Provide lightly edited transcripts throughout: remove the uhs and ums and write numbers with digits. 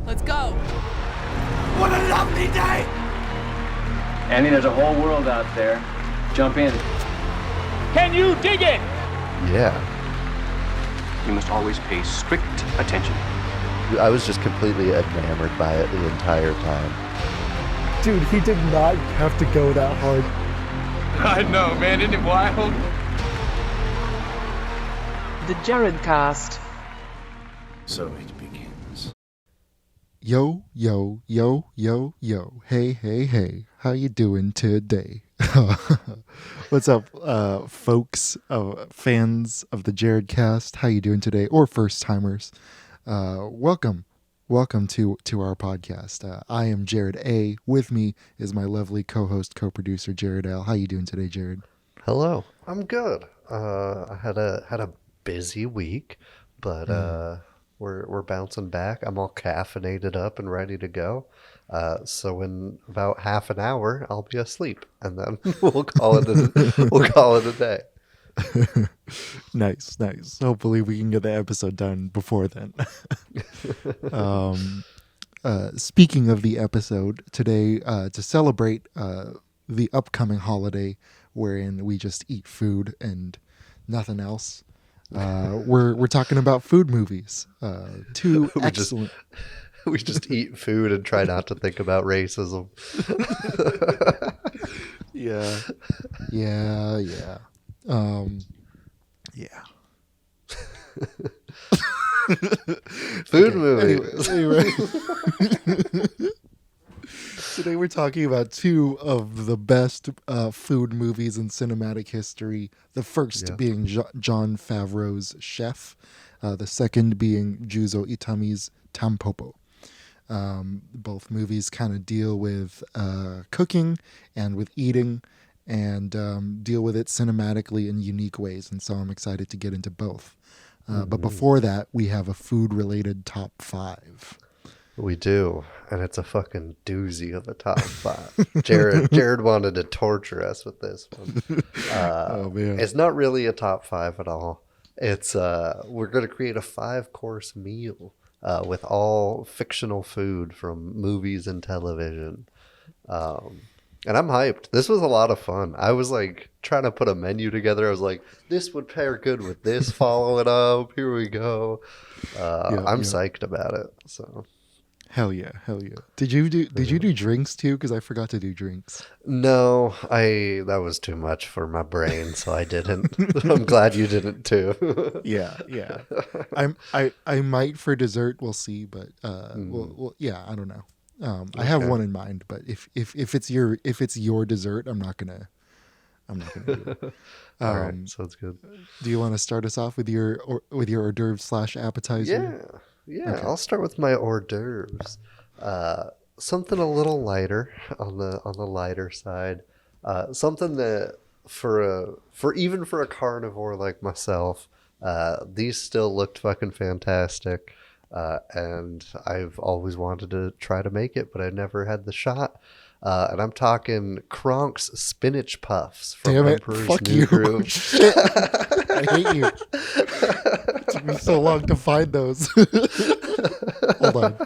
Let's go. What a lovely day! Andy, there's a whole world out there. Jump in. Can you dig it? Yeah. You must always pay strict attention. I was just completely enamored by it the entire time. Dude, he did not have to go that hard. I know, man. Isn't it wild? The Jared Cast. So it begins. Yo, yo, yo, yo, yo. Hey, hey, hey. How you doing today? What's up, folks, fans of the Jared Cast? How you doing today? Or first-timers? Welcome to our podcast. I am Jared A. With me is my lovely co-host, co-producer, Jared L. How you doing today, Jared? Hello. I'm good. I had a busy week, but we're bouncing back. I'm all caffeinated up and ready to go. So in about half an hour, I'll be asleep, and then we'll call it a day. Nice. Hopefully we can get the episode done before then. Speaking of the episode, today, to celebrate the upcoming holiday wherein we just eat food and nothing else, we're talking about food movies. Two excellent... We just eat food and try not to think about racism. Yeah. Food movies. Anyway. Today we're talking about two of the best food movies in cinematic history. The first being Jon Favreau's Chef. The second being Juzo Itami's Tampopo. Both movies kind of deal with cooking and with eating and deal with it cinematically in unique ways. And so I'm excited to get into both. But before that, we have a food-related top 5. We do, and it's a fucking doozy of a top 5. Jared wanted to torture us with this one. Oh man, it's not really a top 5 at all. It's we're going to create a 5-course meal with all fictional food from movies and television. And I'm hyped. This was a lot of fun. I was like trying to put a menu together. I was like, this would pair good with this. Follow it up. Here we go. I'm psyched about it. So. Hell yeah. Did you do drinks too? Because I forgot to do drinks. No, that was too much for my brain, so I didn't. I'm glad you didn't too. Yeah. I might for dessert. We'll see, but well, yeah, I don't know. I have one in mind, but if it's your dessert, I'm not gonna do it. All right, sounds good. Do you want to start us off with your hors d'oeuvre / appetizer? Yeah. Okay. I'll start with my hors d'oeuvres. Something a little lighter on the lighter side. Something that for a carnivore like myself, these still looked fucking fantastic. And I've always wanted to try to make it, but I never had the shot. And I'm talking Kronk's spinach puffs from Damn it. Emperor's Fuck New you. Groove. Shit. I hate you. It took me so long to find those. Hold on.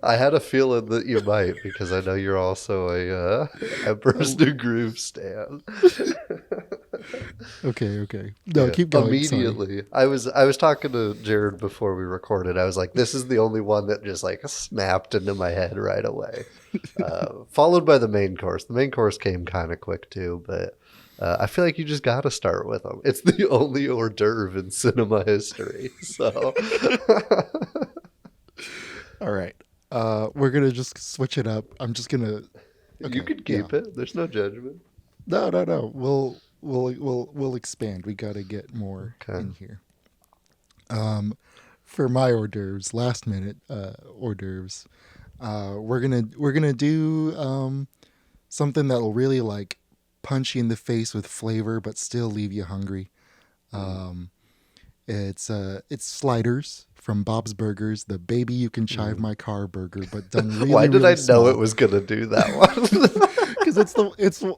I had a feeling that you might, because I know you're also a Emperor's New Groove stan. Okay. No, keep going. Immediately. Sorry. I was talking to Jared before we recorded. I was like, this is the only one that just like snapped into my head right away. Followed by the main course. The main course came kind of quick too, but I feel like you just got to start with them. It's the only hors d'oeuvre in cinema history. So, all right. We're gonna just switch it up. I'm just gonna. Okay, you can keep it. There's no judgment. No. We'll expand. We got to get more in here. For my hors d'oeuvres, last minute hors d'oeuvres, we're gonna do something that'll really like punch you in the face with flavor, but still leave you hungry. It's sliders from Bob's Burgers, the baby you can chive my car burger, but done really. Why did really I small. know it was gonna do that one? Because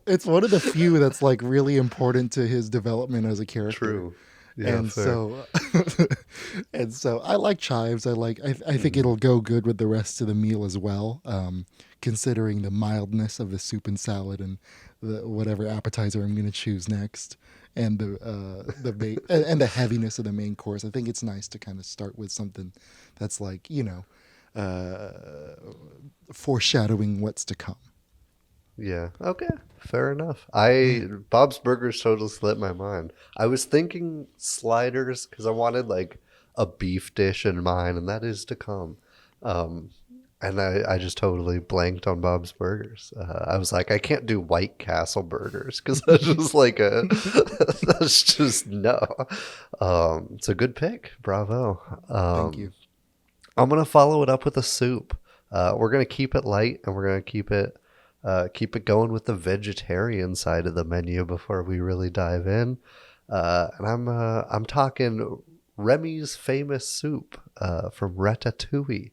it's one of the few that's like really important to his development as a character. True. Yeah, and fair. so and so I like chives. I think it'll go good with the rest of the meal as well, considering the mildness of the soup and salad and the whatever appetizer I'm going to choose next, and and the heaviness of the main course. I think it's nice to kind of start with something that's like, foreshadowing what's to come. Yeah. Okay. Fair enough. Bob's Burgers totally slipped my mind. I was thinking sliders because I wanted like a beef dish in mind, and that is to come. And I just totally blanked on Bob's Burgers. I was like, I can't do White Castle burgers because that's just like that's just no. It's a good pick. Bravo. Thank you. I'm gonna follow it up with a soup. We're gonna keep it light, and we're gonna keep it going with the vegetarian side of the menu before we really dive in. And I'm talking Remy's famous soup from Ratatouille.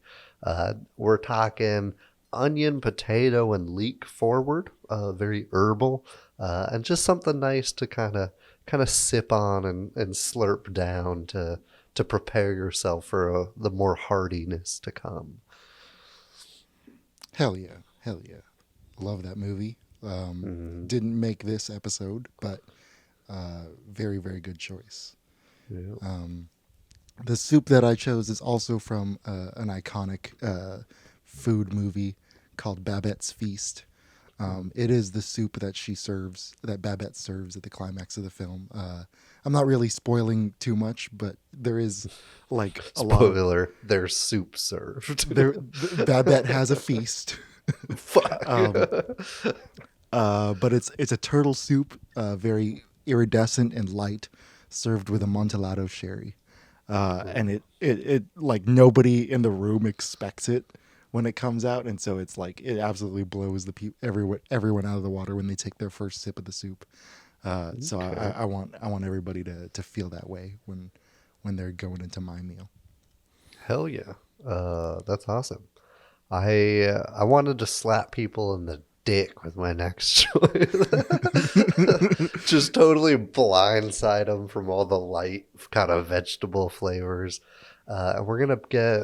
We're talking onion, potato, and leek forward. Very herbal, and just something nice to kind of sip on and slurp down to prepare yourself for the more heartiness to come. Hell yeah. Love that movie. Didn't make this episode, but very, very good choice. Yeah. The soup that I chose is also from an iconic food movie called Babette's Feast. It is the soup that Babette serves at the climax of the film. I'm not really spoiling too much, but there is like a Spoiler, there's soup served. Babette has a feast. Fuck. But it's a turtle soup, very iridescent and light, served with Amontillado sherry. And it like nobody in the room expects it when it comes out, and so it's like it absolutely blows everyone out of the water when they take their first sip of the soup. So I want everybody to feel that way when they're going into my meal. Hell yeah. That's awesome. I wanted to slap people in the dick with my next choice. Just totally blindside them from all the light kind of vegetable flavors. And we're going to get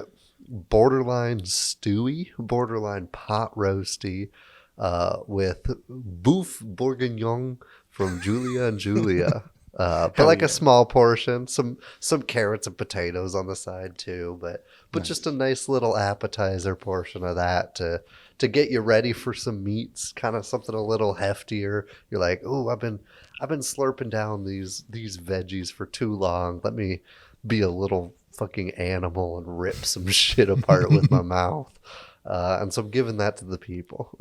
borderline stewy, borderline pot roasty, with boeuf bourguignon from Julia and Julia. But like a small portion, some carrots and potatoes on the side too, but nice. Just a nice little appetizer portion of that to get you ready for some meats, kind of something a little heftier. You're like, oh, I've been slurping down these veggies for too long. Let me be a little fucking animal and rip some shit apart with my mouth. And so I'm giving that to the people.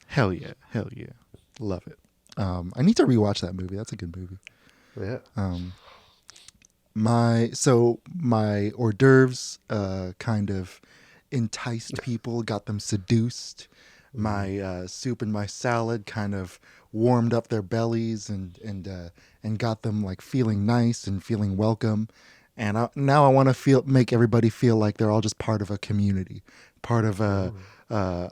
Hell yeah, love it. I need to rewatch that movie. That's a good movie. Yeah. My hors d'oeuvres kind of enticed people, got them seduced. My soup and my salad kind of warmed up their bellies and got them like feeling nice and feeling welcome. And now I want to make everybody feel like they're all just part of a community, part of a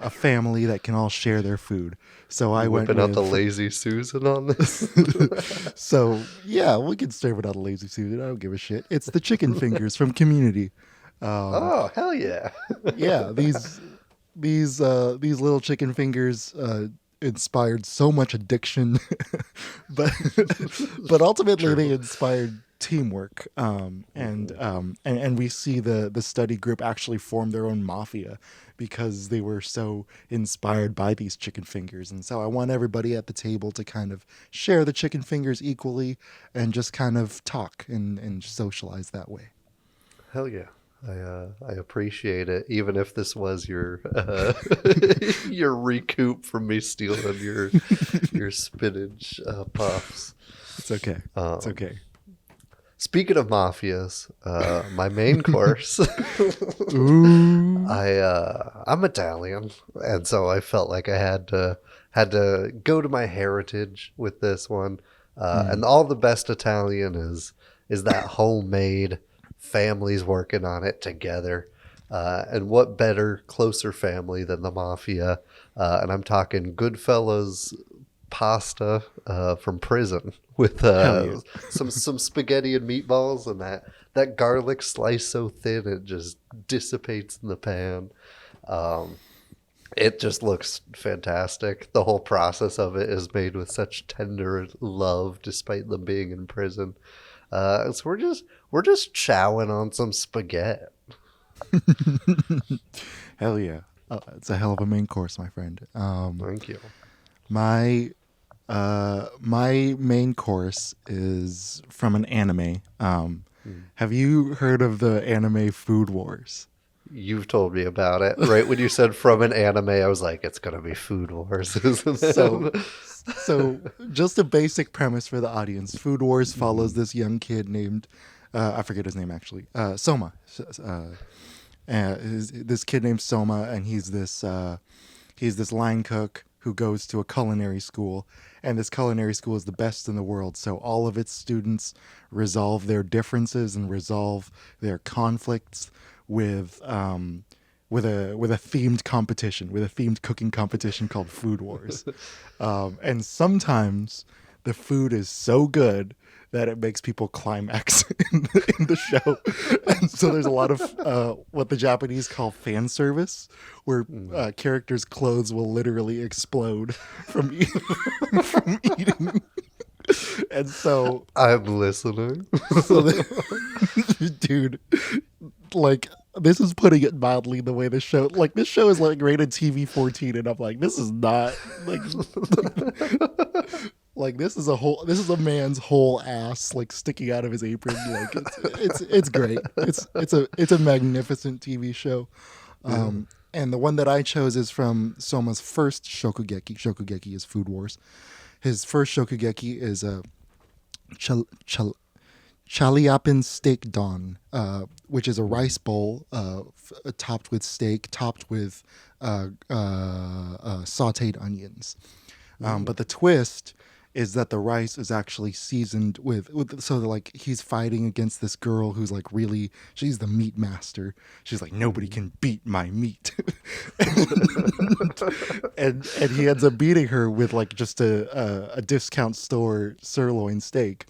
family that can all share their food. So I went out the Lazy Susan on this. So yeah, we can serve it out of Lazy Susan. I don't give a shit. It's the chicken fingers from Community. Oh hell yeah! Yeah, these little chicken fingers inspired so much addiction, but ultimately they inspired teamwork. And we see the study group actually form their own mafia because they were so inspired by these chicken fingers. And so I want everybody at the table to kind of share the chicken fingers equally and just kind of talk and socialize that way. Hell yeah. I appreciate it, even if this was your your recoup from me stealing your spinach puffs. It's okay. It's okay. Speaking of mafias, my main course. Ooh. I'm Italian, and so I felt like I had to go to my heritage with this one. And all the best Italian is that homemade. Families working on it together, and what better, closer family than the mafia? And I'm talking Goodfellas pasta from prison with some spaghetti and meatballs, and that garlic sliced so thin it just dissipates in the pan. It just looks fantastic. The whole process of it is made with such tender love, despite them being in prison. So we're just chowing on some spaghetti. Hell yeah. It's a hell of a main course, my friend. Thank you. My main course is from an anime. Have you heard of the anime Food Wars? You've told me about it. Right when you said from an anime, I was like, it's gonna be Food Wars, isn't it? So just a basic premise for the audience. Food Wars follows this young kid named I forget his name actually. Soma. This kid named Soma, and he's this line cook who goes to a culinary school, and this culinary school is the best in the world. So all of its students resolve their differences and resolve their conflicts with a themed competition, with a themed cooking competition called Food Wars. And sometimes the food is so good that it makes people climax in the show. And so there's a lot of what the Japanese call fan service, where characters' clothes will literally explode from eating. And so I'm listening. Dude, like, this is putting it mildly, the way this show is like rated TV-14, and I'm like, this is not like like this is a man's whole ass like sticking out of his apron. Like it's great. It's a magnificent TV show. And the one that I chose is from Soma's first shokugeki. Shokugeki is Food Wars. His first shokugeki is a Chaliapin steak don, which is a rice bowl topped with steak, topped with sautéed onions. But the twist is that the rice is actually seasoned with so like he's fighting against this girl who's like she's the meat master. She's like, nobody can beat my meat. and he ends up beating her with like just a discount store sirloin steak.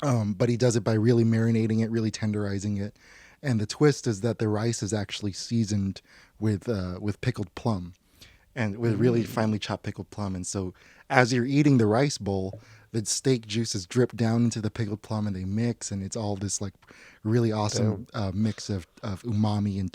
But he does it by really marinating it, really tenderizing it. And the twist is that the rice is actually seasoned with pickled plum, and with really finely chopped pickled plum. And so as you're eating the rice bowl, the steak juices drip down into the pickled plum and they mix, and it's all this like really awesome mix of umami and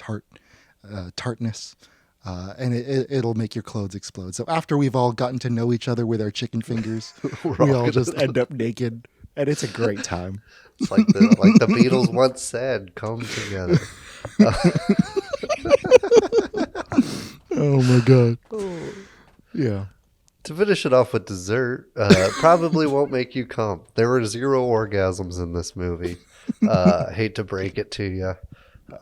tartness. And it'll make your clothes explode. So after we've all gotten to know each other with our chicken fingers, we all just end up naked. And it's a great time. It's like the Beatles once said, "Come together." Oh my god! Yeah. To finish it off with dessert, probably won't make you come. There were 0 orgasms in this movie. Hate to break it to you.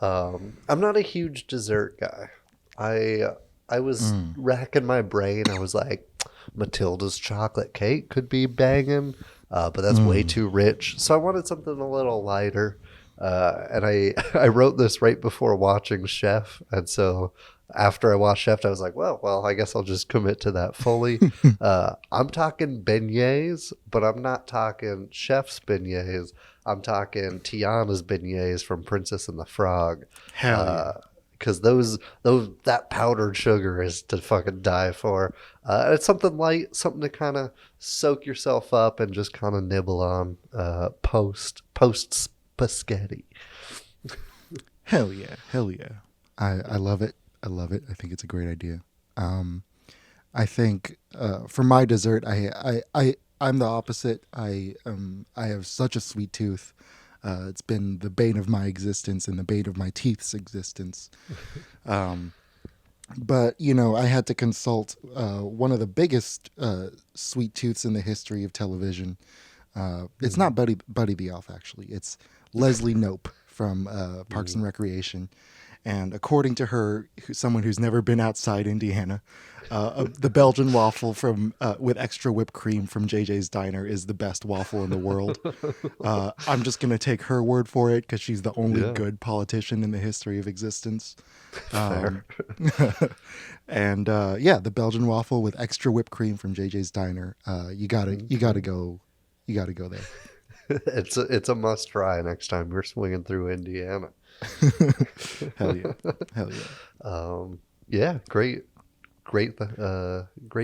I'm not a huge dessert guy. I was racking my brain. I was like, Matilda's chocolate cake could be banging. But that's way too rich. So I wanted something a little lighter. And I wrote this right before watching Chef. And so after I watched Chef, I was like, well, I guess I'll just commit to that fully. I'm talking beignets, but I'm not talking Chef's beignets. I'm talking Tiana's beignets from Princess and the Frog. Hell yeah. Because that powdered sugar is to fucking die for. It's something light, something to kind of soak yourself up and just kind of nibble on post spaghetti. Hell yeah. I love it. I think it's a great idea. I think for my dessert, I'm the opposite. I have such a sweet tooth. It's been the bane of my existence and the bane of my teeth's existence. But, I had to consult one of the biggest sweet tooths in the history of television. It's not Buddy the Elf, actually. It's Leslie Knope from Parks and Recreation. And according to her, someone who's never been outside Indiana, the Belgian waffle with extra whipped cream from JJ's Diner is the best waffle in the world. I'm just going to take her word for it because she's the only good politician in the history of existence. And the Belgian waffle with extra whipped cream from JJ's Diner. You gotta go there. It's a must try next time you're swinging through Indiana. Hell yeah. Yeah, great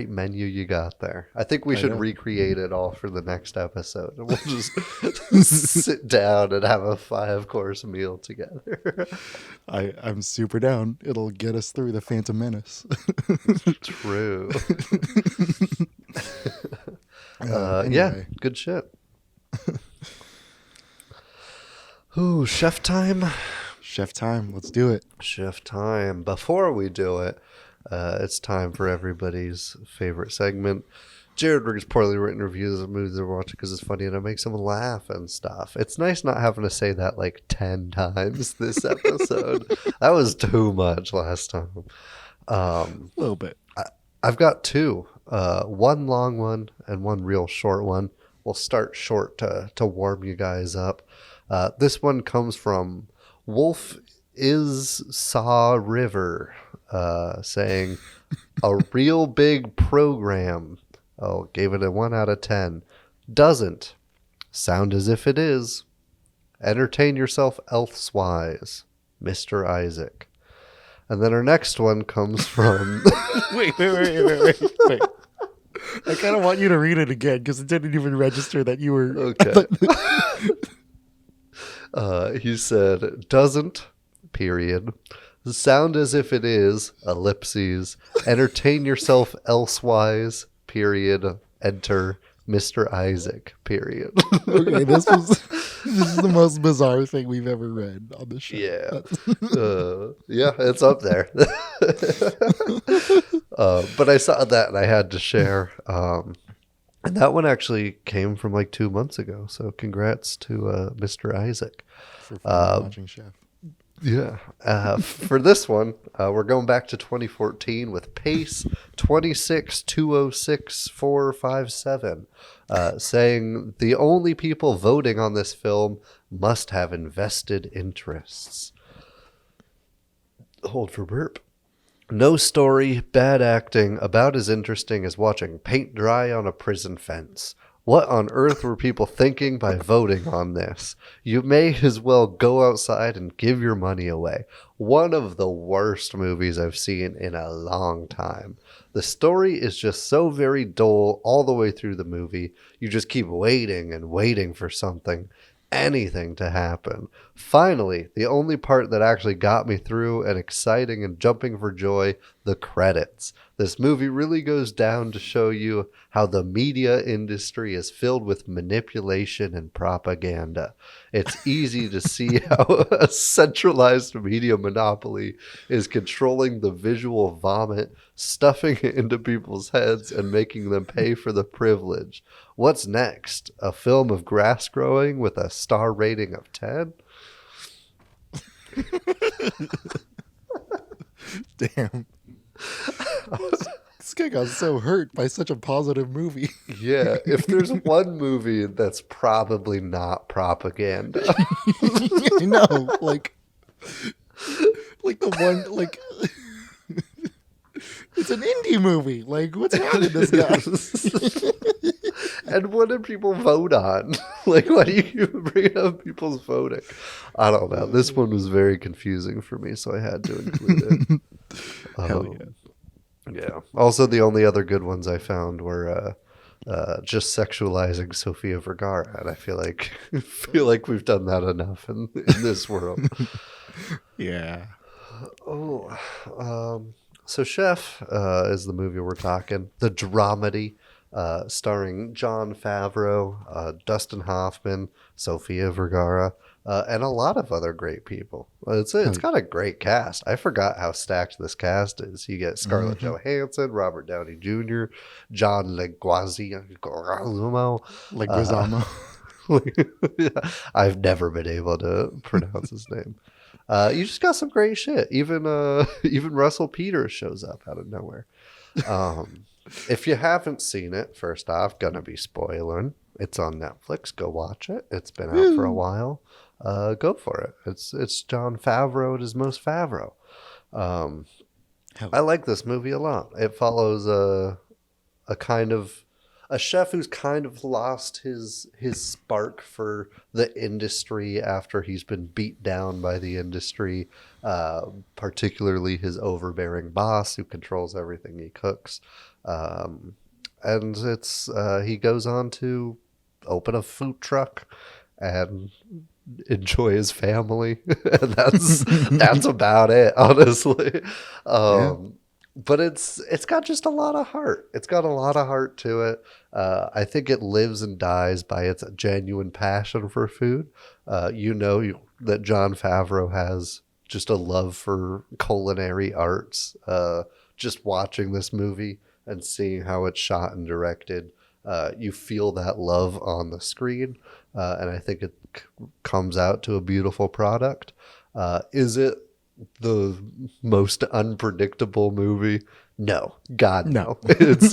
menu you got there. I think we should recreate it all for the next episode. We'll just sit down and have a 5-course meal together. I'm super down. It'll get us through the Phantom Menace. True. Anyway. Yeah, good shit. Ooh, chef time. Chef time. Let's do it. Chef time. Before we do it, it's time for everybody's favorite segment. Jared reads poorly written reviews of movies they're watching because it's funny and it makes them laugh and stuff. It's nice not having to say that like 10 times this episode. That was too much last time. A little bit. I've got 2. One long one and one real short one. We'll start short to warm you guys up. This one comes from Wolf is Saw River, saying, a real big program. Oh, gave it a 1 out of 10. Doesn't sound as if it is. Entertain yourself elsewise, Mr. Isaac. And then our next one comes from... Wait. I kind of want you to read it again because it didn't even register that you were... Okay. He said, doesn't, period, sound as if it is, ellipses, entertain yourself elsewise, period, enter, Mr. Isaac, period. Okay, this is the most bizarre thing we've ever read on the show. Yeah. Yeah, it's up there. But I saw that and I had to share. And that one actually came from like 2 months ago. So congrats to Mr. Isaac. For watching Chef. Yeah. For this one, we're going back to 2014 with Pace 26206-457, saying the only people voting on this film must have invested interests. Hold for burp. No story, bad acting, about as interesting as watching paint dry on a prison fence. What on earth were people thinking by voting on this? You may as well go outside and give your money away. One of the worst movies I've seen in a long time. The story is just so very dull all the way through the movie. You just keep waiting and waiting for anything to happen. Finally, the only part that actually got me through and exciting and jumping for joy, the credits. This movie really goes down to show you how the media industry is filled with manipulation and propaganda. It's easy to see how a centralized media monopoly is controlling the visual vomit, stuffing it into people's heads, and making them pay for the privilege. What's next? A film of grass growing with a star rating of 10? Damn. This guy got so hurt by such a positive movie. Yeah, if there's one movie that's probably not propaganda. I know, like the one, like, it's an indie movie. Like, what's wrong with this guy? And what do people vote on? Like, why do you bring up people's voting? I don't know. This one was very confusing for me, so I had to include it. Hell yeah. Yeah. Also, the only other good ones I found were just sexualizing Sofia Vergara, and I feel like we've done that enough in this world. Yeah. So Chef is the movie we're talking. The dramedy, starring Jon Favreau, Dustin Hoffman, Sofia Vergara, and a lot of other great people. It's got a great cast. I forgot how stacked this cast is. You get Scarlett Johansson, Robert Downey Jr., John Leguizamo. Leguizamo. Yeah, I've never been able to pronounce his name. You just got some great shit. Even even Russell Peters shows up out of nowhere. If you haven't seen it, first off, gonna be spoiling. It's on Netflix. Go watch it. It's been out for a while. Go for it. It's Jon Favreau at his most Favreau. I like this movie a lot. It follows a chef who's kind of lost his spark for the industry after he's been beat down by the industry, particularly his overbearing boss who controls everything he cooks. And it's he goes on to open a food truck and enjoy his family. And that's about it, honestly. But it's got just a lot of heart. It's got a lot of heart to it. I think it lives and dies by its genuine passion for food. That Jon Favreau has just a love for culinary arts. Just watching this movie and seeing how it's shot and directed, you feel that love on the screen, and I think it comes out to a beautiful product. Is it the most unpredictable movie? No, God, no.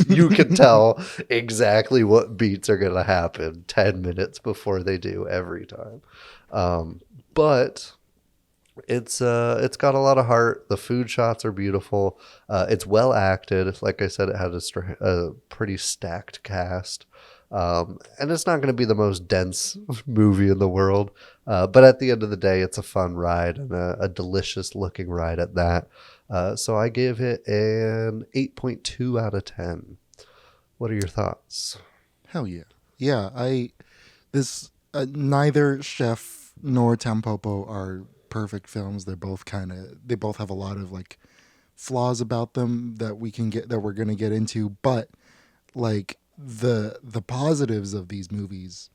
You can tell exactly what beats are going to happen 10 minutes before they do every time. But it's got a lot of heart. The food shots are beautiful. It's well acted. Like I said, it had a pretty stacked cast. And it's not going to be the most dense movie in the world. But at the end of the day, it's a fun ride and a delicious looking ride at that. So I gave it an 8.2 out of 10. What are your thoughts? Hell yeah. Yeah, neither Chef nor Tampopo are perfect films. They both have a lot of like flaws about them that we're going to get into, but like the positives of these movies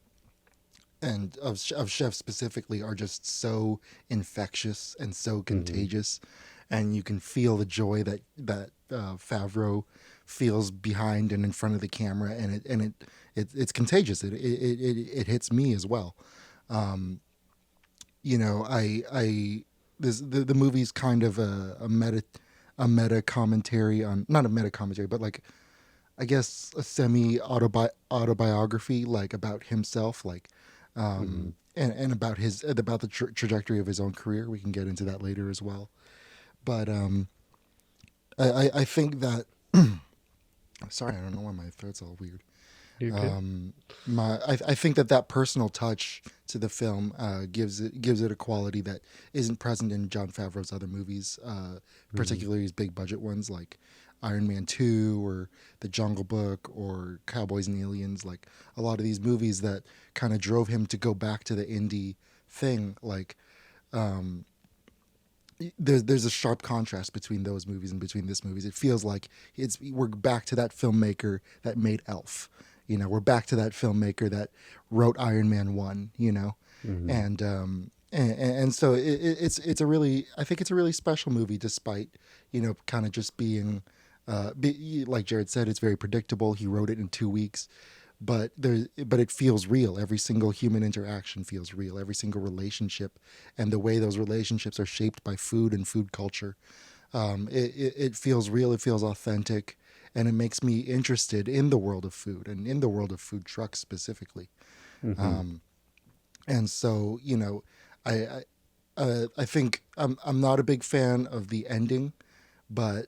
and of Chef specifically are just so infectious and so contagious, and you can feel the joy that Favreau feels behind and in front of the camera, and it's contagious. It hits me as well. The movie's kind of a meta commentary on, not a meta commentary, but like, I guess a semi autobiography, like about himself, like, and about the trajectory of his own career. We can get into that later as well. But I think that sorry, I don't know why my throat's all weird. I think that personal touch to the film gives it a quality that isn't present in Jon Favreau's other movies, particularly his big budget ones like Iron Man 2 or The Jungle Book or Cowboys and Aliens. Like a lot of these movies that kind of drove him to go back to the indie thing. Like there's a sharp contrast between those movies and between this movies. It feels like we're back to that filmmaker that made Elf. We're back to that filmmaker that wrote Iron Man 1, and so it's a really, I think it's a really special movie, despite, kind of just being, like Jared said, it's very predictable. He wrote it in 2 weeks, but it feels real. Every single human interaction feels real. Every single relationship and the way those relationships are shaped by food and food culture. It feels real. It feels authentic. And it makes me interested in the world of food and in the world of food trucks specifically. And so, I think I'm not a big fan of the ending, but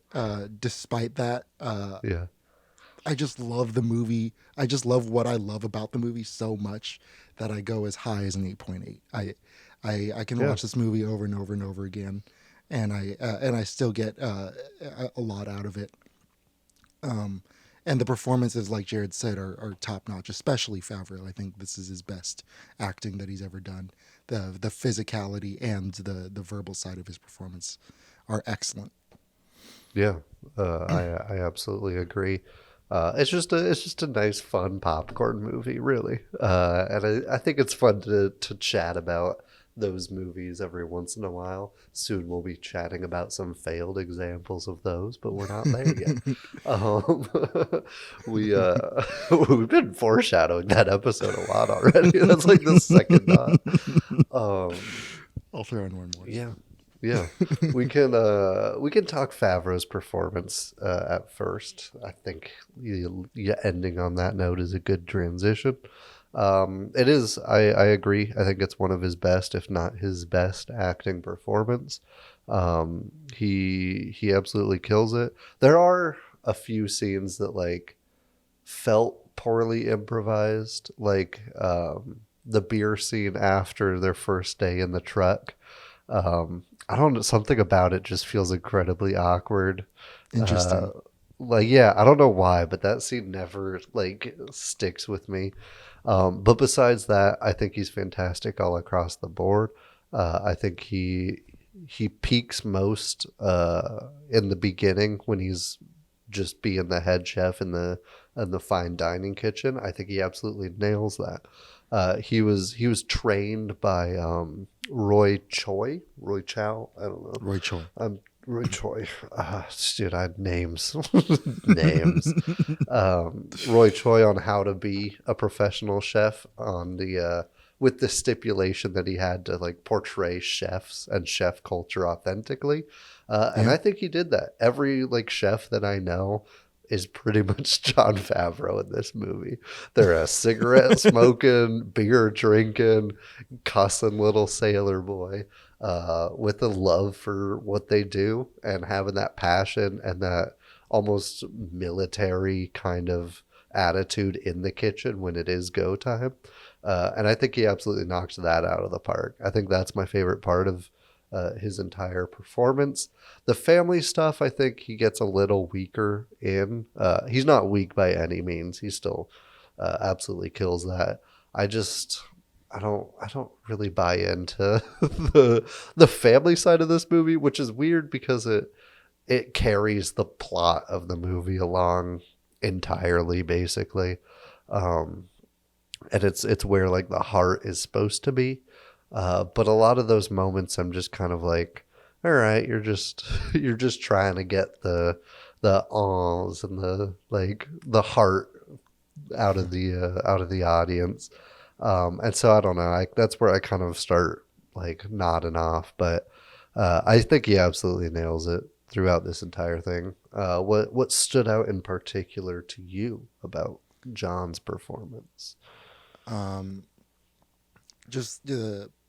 despite that, I just love the movie. I just love what I love about the movie so much that I go as high as an 8.8. I can watch this movie over and over and over again, and I still get a lot out of it. And the performances, like Jared said, are top notch, especially Favreau. I think this is his best acting that he's ever done. The physicality and the verbal side of his performance are excellent. Yeah, I absolutely agree. It's just a nice, fun popcorn movie, really. And I think it's fun to chat about those movies every once in a while. Soon we'll be chatting about some failed examples of those, but we're not there yet. We've been foreshadowing that episode a lot already. That's like the second knot. I'll throw in one more. Yeah. Yeah, we can talk Favreau's performance at first. I think you ending on that note is a good transition. It is. I agree. I think it's one of his best, if not his best, acting performance. He absolutely kills it. There are a few scenes that like felt poorly improvised, like the beer scene after their first day in the truck. I don't know, something about it just feels incredibly awkward. Interesting. Like, yeah, I don't know why, but that scene never like sticks with me. But besides that, I think he's fantastic all across the board. I think he peaks most in the beginning when he's just being the head chef in the fine dining kitchen. I think he absolutely nails that. He was trained by Roy Chow. I don't know. Roy Choi. Roy Choi. Dude, I had names. Names. Roy Choi on how to be a professional chef on the with the stipulation that he had to like portray chefs and chef culture authentically. And I think he did that. Every like chef that I know is pretty much Jon Favreau in this movie. They're a cigarette smoking, beer drinking, cussing little sailor boy with a love for what they do and having that passion and that almost military kind of attitude in the kitchen when it is go time. And I think he absolutely knocks that out of the park. I think that's my favorite part of his entire performance. The family stuff, I think he gets a little weaker in. He's not weak by any means. He still absolutely kills that. I don't really buy into the family side of this movie, which is weird because it carries the plot of the movie along entirely, basically. And it's where like the heart is supposed to be. But a lot of those moments, I'm just kind of like, all right, you're just trying to get the ahs and the like the heart out of the audience. And so I don't know. That's where I kind of start like nodding off. But I think he absolutely nails it throughout this entire thing. What stood out in particular to you about John's performance? Just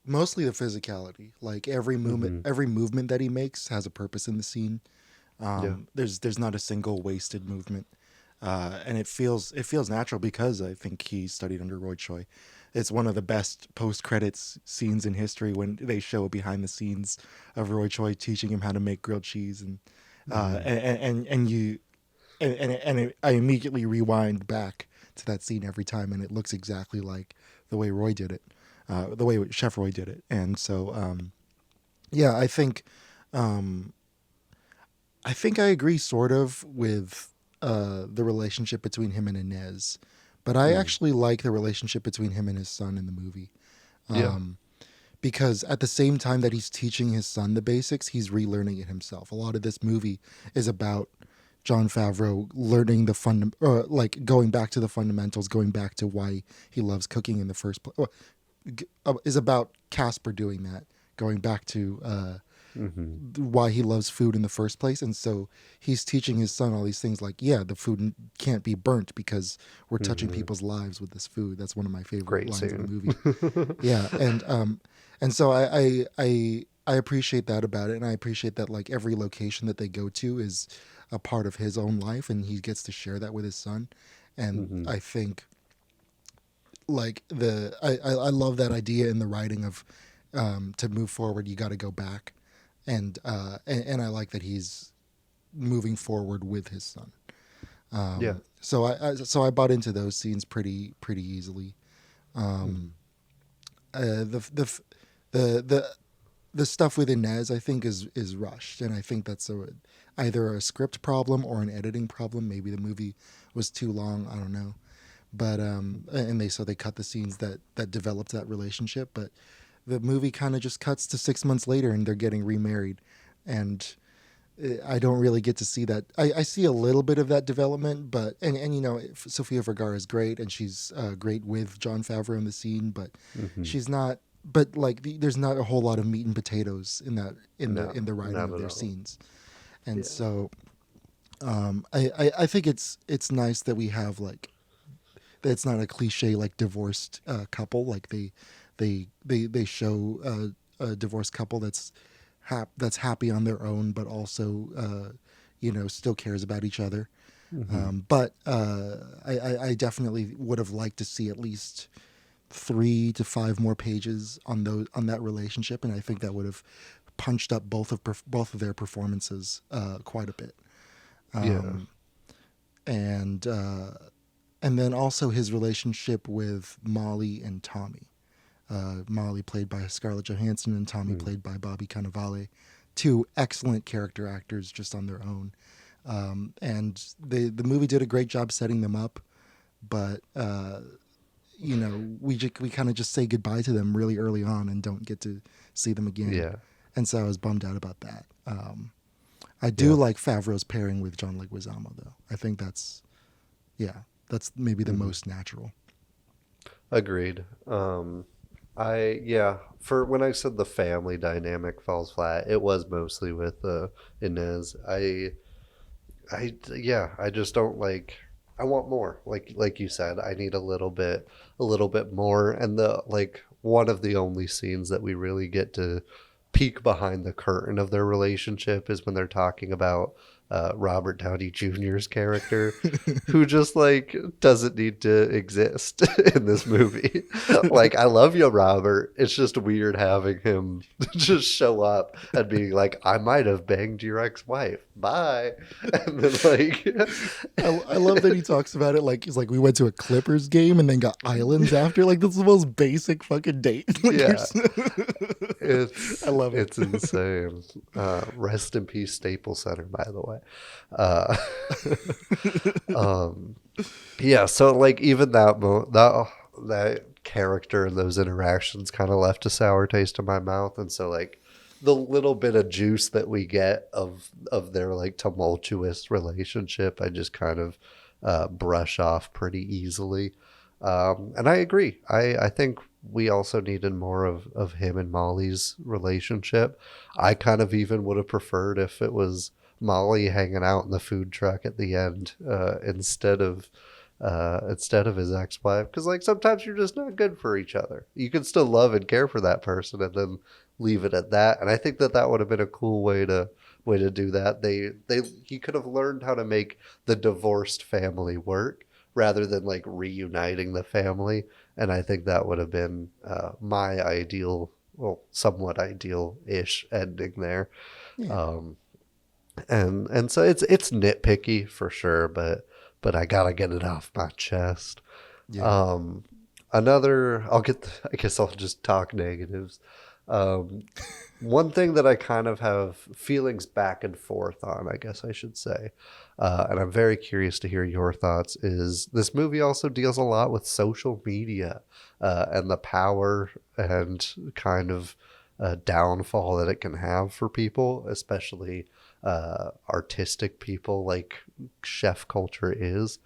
mostly the physicality. Like every movement that he makes has a purpose in the scene. There's not a single wasted movement, and it feels natural because I think he studied under Roy Choi. It's one of the best post credits scenes in history when they show behind the scenes of Roy Choi teaching him how to make grilled cheese, and I immediately rewind back to that scene every time, and it looks exactly like the way Roy did it. The way Chef Roy did it. And so, yeah, I think I agree sort of with the relationship between him and Inez, but I actually like the relationship between him and his son in the movie. Because at the same time that he's teaching his son the basics, he's relearning it himself. A lot of this movie is about Jon Favreau learning like going back to the fundamentals, going back to why he loves cooking in the first place. Is about Casper doing that, going back to why he loves food in the first place. And so he's teaching his son all these things like, yeah, the food can't be burnt because we're touching people's lives with this food. That's one of my favorite lines in the movie. Yeah. And so I appreciate that about it. And I appreciate that like every location that they go to is a part of his own life and he gets to share that with his son. And I think like I love that idea in the writing of to move forward you got to go back, and I like that he's moving forward with his son. So I bought into those scenes pretty easily. The stuff with Inez I think is rushed, and I think that's either a script problem or an editing problem. Maybe the movie was too long. I don't know. But they cut the scenes that developed that relationship, but the movie kind of just cuts to 6 months later and they're getting remarried, and I don't really get to see that. I see a little bit of that development, but and you know Sofia Vergara is great and she's great with Jon Favreau in the scene, but she's not but like there's not a whole lot of meat and potatoes in that in the writing not of at their all. scenes, and so I think it's nice that we have like that it's not a cliche like divorced couple, like they show a divorced couple that's happy on their own, but also still cares about each other. But I definitely would have liked to see at least 3 to 5 more pages on that relationship, and I think that would have punched up both of their performances quite a bit. And then also his relationship with Molly and Tommy. Molly played by Scarlett Johansson and Tommy played by Bobby Cannavale, 2 excellent character actors just on their own. And the movie did a great job setting them up, but we kind of just say goodbye to them really early on and don't get to see them again. Yeah. And so I was bummed out about that. I do like Favreau's pairing with John Leguizamo, though. I think that's maybe the most natural. Agreed. For when I said the family dynamic falls flat, it was mostly with Inez. I just don't like. I want more. Like you said, I need a little bit more. And one of the only scenes that we really get to peek behind the curtain of their relationship is when they're talking about Robert Downey Jr.'s character, who just doesn't need to exist in this movie. I love you, Robert. It's just weird having him just show up and being like, I might have banged your ex-wife. Bye. And then I love that he talks about it he's like, we went to a Clippers game and then got islands after. Like, that's the most basic fucking date. I love it. It's insane. Rest in peace, Staples Center, by the way. So even that character and those interactions kind of left a sour taste in my mouth, and so the little bit of juice that we get of their tumultuous relationship, I just kind of brush off pretty easily. And I agree. I think we also needed more of him and Molly's relationship. I kind of even would have preferred if it was Molly hanging out in the food truck at the end instead of his ex-wife, because sometimes you're just not good for each other. You can still love and care for that person and then leave it at that. And I think that would have been a cool way to do that. He could have learned how to make the divorced family work rather than reuniting the family. And I think that would have been my ideal, well, somewhat ideal-ish ending there. Yeah. And so it's nitpicky for sure, but I gotta get it off my chest. Yeah. I guess I'll just talk negatives. One thing that I kind of have feelings back and forth on, I guess I should say, and I'm very curious to hear your thoughts, is this movie also deals a lot with social media and the power and kind of downfall that it can have for people, especially artistic people like chef culture is.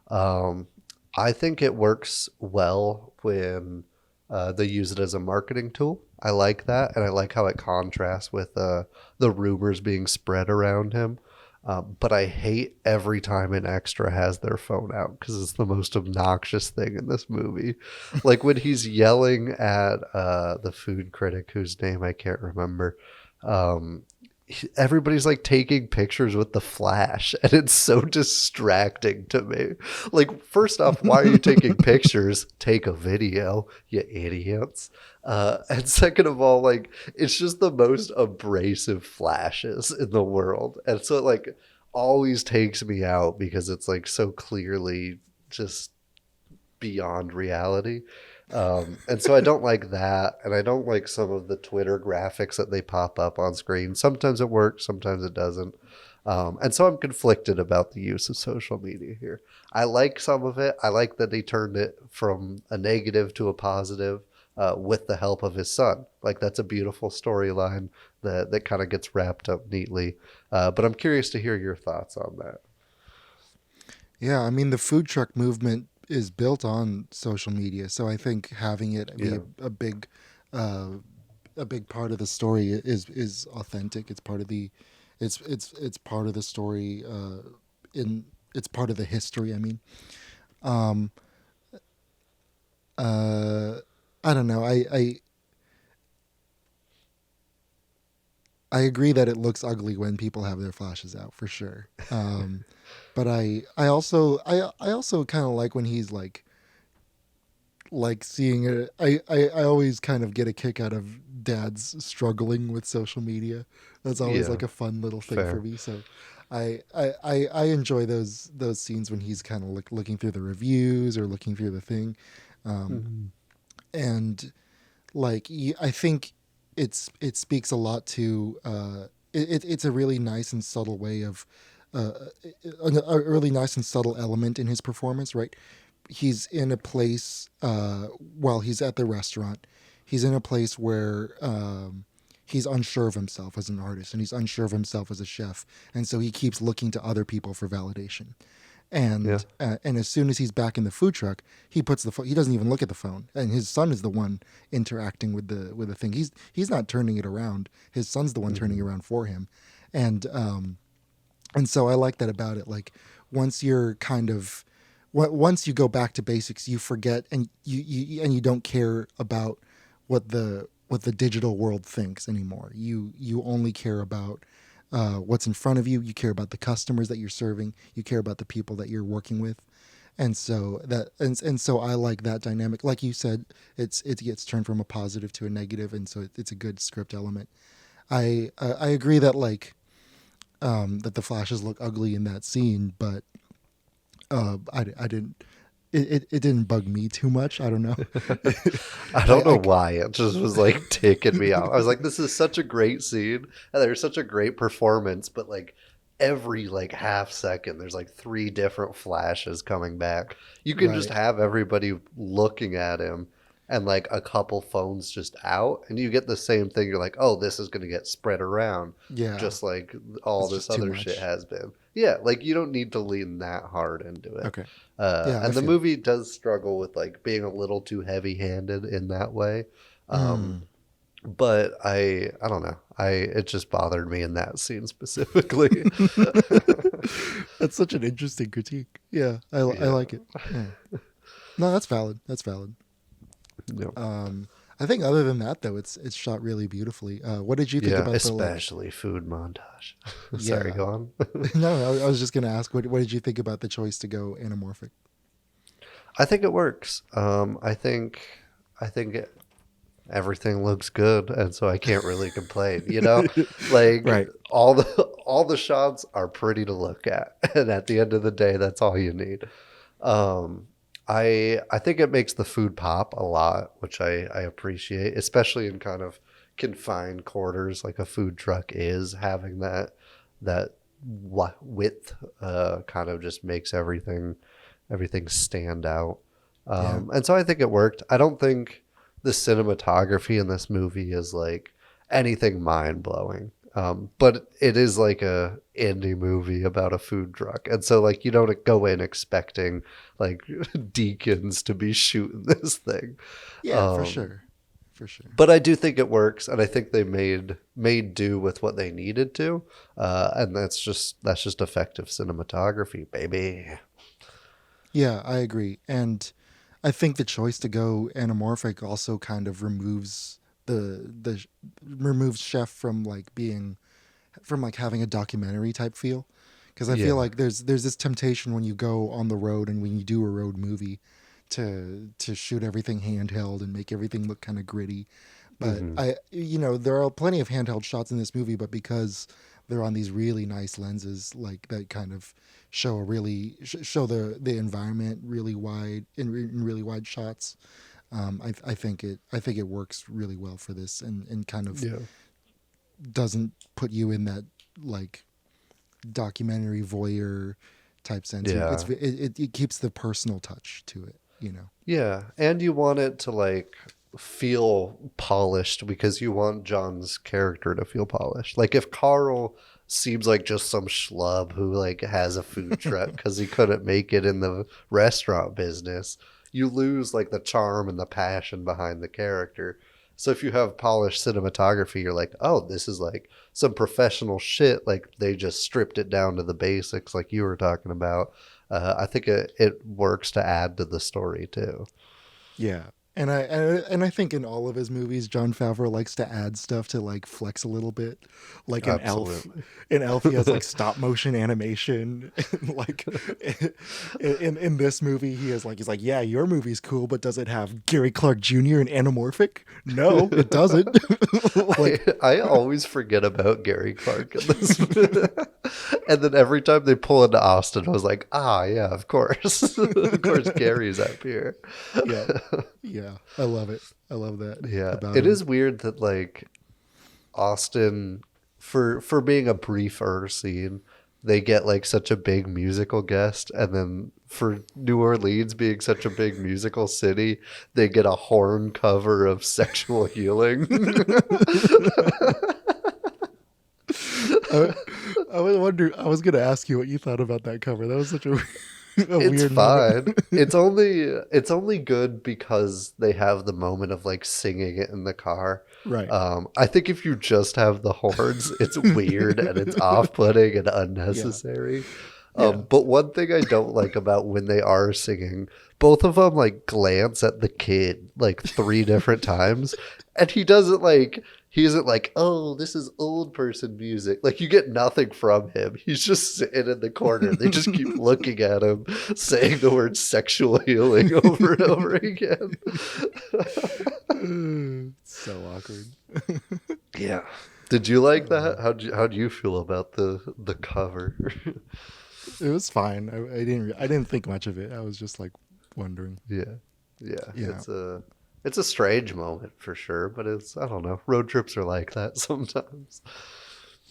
I think it works well when they use it as a marketing tool. I like that, and I like how it contrasts with the rumors being spread around him. But I hate every time an extra has their phone out, because it's the most obnoxious thing in this movie. When he's yelling at the food critic, whose name I can't remember, everybody's taking pictures with the flash, and it's so distracting to me. First off, why are you taking pictures? Take a video, you idiots. And second of all, it's just the most abrasive flashes in the world, and so it always takes me out because it's so clearly just beyond reality. And so I don't like that, and I don't like some of the Twitter graphics that they pop up on screen. Sometimes it works, sometimes it doesn't. And so I'm conflicted about the use of social media here. I like some of it. I like that they turned it from a negative to a positive with the help of his son. That's a beautiful storyline that kind of gets wrapped up neatly. But I'm curious to hear your thoughts on that. Yeah, I mean, the food truck movement is built on social media, so I think having it be a big a big part of the story is authentic. It's part of the it's part of the story. It's part of the history. I mean, um, I don't know. I agree that it looks ugly when people have their flashes out for sure. But I also kind of like when he's like seeing it. I always kind of get a kick out of dads struggling with social media. That's always Yeah, like a fun little thing fair. for me. So I enjoy those scenes when he's kind of looking through the reviews or looking through the thing. Um, and like I think it speaks a lot to it's a really nice and subtle way of uh, a really nice and subtle element in his performance, right? He's in a place while he's at the restaurant. He's in a place where he's unsure of himself as an artist, and he's unsure of himself as a chef, and so he keeps looking to other people for validation. Yeah. And as soon as he's back in the food truck, he puts the he doesn't even look at the phone, and his son is the one interacting with the thing. He's not turning it around. His son's the one turning it around for him, and so I like that about it. Like once you're kind of once you go back to basics, you forget and you don't care about what the digital world thinks anymore. You only care about what's in front of you. You care about the customers that you're serving. You care about the people that you're working with, and so so I like that dynamic. Like you said, it gets turned from a positive to a negative, and so it's a good script element. I agree that that the flashes look ugly in that scene, but I didn't. It didn't bug me too much. I don't know. I don't know why. It just was like ticking me out. I was like, this is such a great scene. And there's such a great performance, but like every like half second, there's like 3 different flashes coming back. You can just Right. have everybody looking at him and like a couple phones just out, and you get the same thing. You're like, oh, this is going to get spread around. Yeah. Just like all It's this just too other much. shit has been. Yeah. Like you don't need to lean that hard into it. Okay. Yeah, I And the feel- movie does struggle with like being a little too heavy-handed in that way. But I don't know. It just bothered me in that scene specifically. That's such an interesting critique. Yeah, I like it. Yeah. No, that's valid. That's valid. No. I think other than that, though, it's shot really beautifully. What did you think Yeah, about especially food montage. Sorry, Yeah. go on. No, I was just gonna ask, what did you think about the choice to go anamorphic? I think it works. I think everything looks good, and so I can't really complain. You know, like Right. all the shots are pretty to look at, and at the end of the day, that's all you need. I think it makes the food pop a lot, which I appreciate, especially in kind of confined quarters like a food truck is. Having that width kind of just makes everything stand out. And so I think it worked. I don't think the cinematography in this movie is like anything mind blowing. But it is like a indie movie about a food truck. And so like you don't go in expecting like deacons to be shooting this thing. Yeah, for sure. For sure. But I do think it works, and I think they made do with what they needed to. And that's just effective cinematography, baby. Yeah, I agree. And I think the choice to go anamorphic also kind of removes removes Chef from like having a documentary type feel, because I Yeah. feel like there's this temptation when you go on the road and when you do a road movie to shoot everything handheld and make everything look kind of gritty. But there are plenty of handheld shots in this movie, but because they're on these really nice lenses, like that kind of show show the environment really wide in really wide shots. I think it works really well for this, and kind of Yeah. doesn't put you in that like documentary voyeur type sense. Yeah. It keeps the personal touch to it, you know. Yeah, and you want it to like feel polished because you want John's character to feel polished. Like if Carl seems like just some schlub who like has a food truck because he couldn't make it in the restaurant business, you lose like the charm and the passion behind the character. So if you have polished cinematography, you're like, oh, this is like some professional shit. Like they just stripped it down to the basics, like you were talking about. I think it works to add to the story too. Yeah. And I think in all of his movies, Jon Favreau likes to add stuff to like flex a little bit. Like in Elf, he has like stop motion animation. Like in this movie, he's like, yeah, your movie's cool, but does it have Gary Clark Jr. and anamorphic? No, it doesn't. Like, I always forget about Gary Clark in this. And then every time they pull into Austin, I was like, yeah, of course. Of course Gary's up here. Yeah, I love it. I love that. Yeah, about it him. is weird that like Austin, for being a briefer scene, they get like such a big musical guest, and then for New Orleans being such a big musical city, they get a horn cover of Sexual Healing. I was going to ask you what you thought about that cover. That was such a It's weird fine. moment. It's only good because they have the moment of like singing it in the car. Right. I think if you just have the horns, it's weird and it's off-putting and unnecessary. But one thing I don't like about when they are singing, both of them like glance at the kid like 3 different times, and he isn't like, oh, this is old person music. Like you get nothing from him. He's just sitting in the corner. They just keep looking at him, saying the word sexual healing over and over again. So awkward. Yeah. Did you like that? How'd you feel about the cover? It was fine. I didn't think much of it. I was just like wondering. Yeah. It's a strange moment for sure, but I don't know. Road trips are like that sometimes.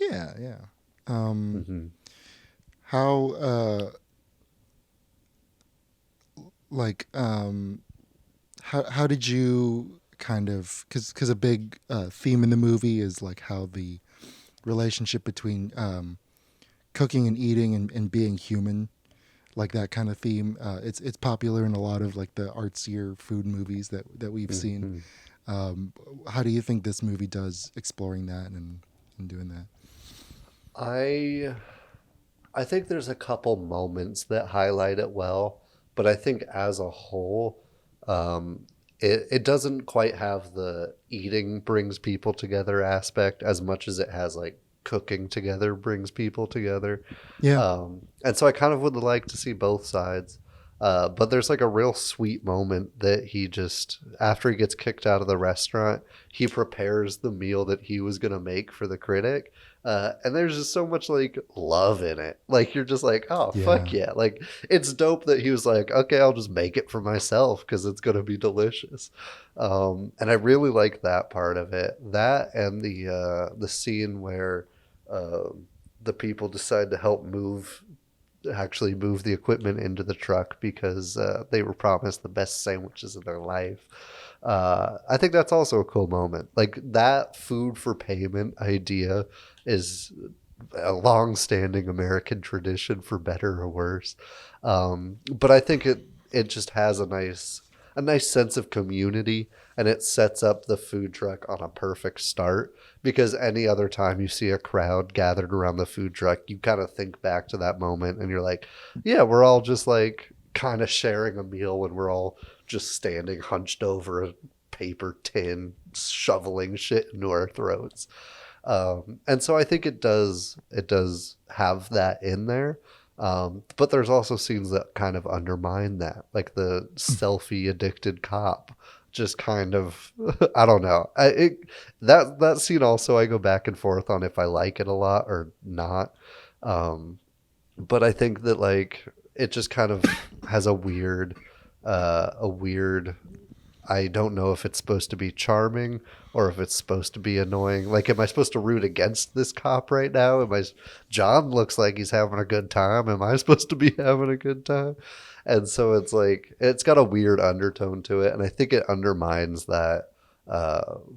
Yeah. Mm-hmm. How did you kind of, because a big theme in the movie is like how the relationship between cooking and eating and being human, like that kind of theme. It's popular in a lot of like the artsier food movies that we've seen. How do you think this movie does exploring that and doing that? I think there's a couple moments that highlight it well, but I think as a whole, it doesn't quite have the eating brings people together aspect as much as it has like cooking together brings people together. Yeah. And so I kind of would like to see both sides. But there's like a real sweet moment that he just, after he gets kicked out of the restaurant, he prepares the meal that he was going to make for the critic. And there's just so much like love in it. Like you're just like, oh, fuck yeah. Like it's dope that he was like, okay, I'll just make it for myself because it's going to be delicious. And I really like that part of it. That and the scene where the people decide to help move the equipment into the truck because they were promised the best sandwiches of their life. I think that's also a cool moment. Like that food for payment idea is a long-standing American tradition, for better or worse. But I think it just has a nice sense of community, and it sets up the food truck on a perfect start, because any other time you see a crowd gathered around the food truck, you kind of think back to that moment and you're like, yeah, we're all just like kind of sharing a meal when we're all just standing hunched over a paper tin, shoveling shit into our throats. And so I think it does have that in there. But there's also scenes that kind of undermine that, like the selfie addicted cop. Just kind of, I don't know. That scene also, I go back and forth on if I like it a lot or not. But I think that like it just kind of has a weird. I don't know if it's supposed to be charming or if it's supposed to be annoying. Like, am I supposed to root against this cop right now? John looks like he's having a good time. Am I supposed to be having a good time? And so it's like, it's got a weird undertone to it. And I think it undermines that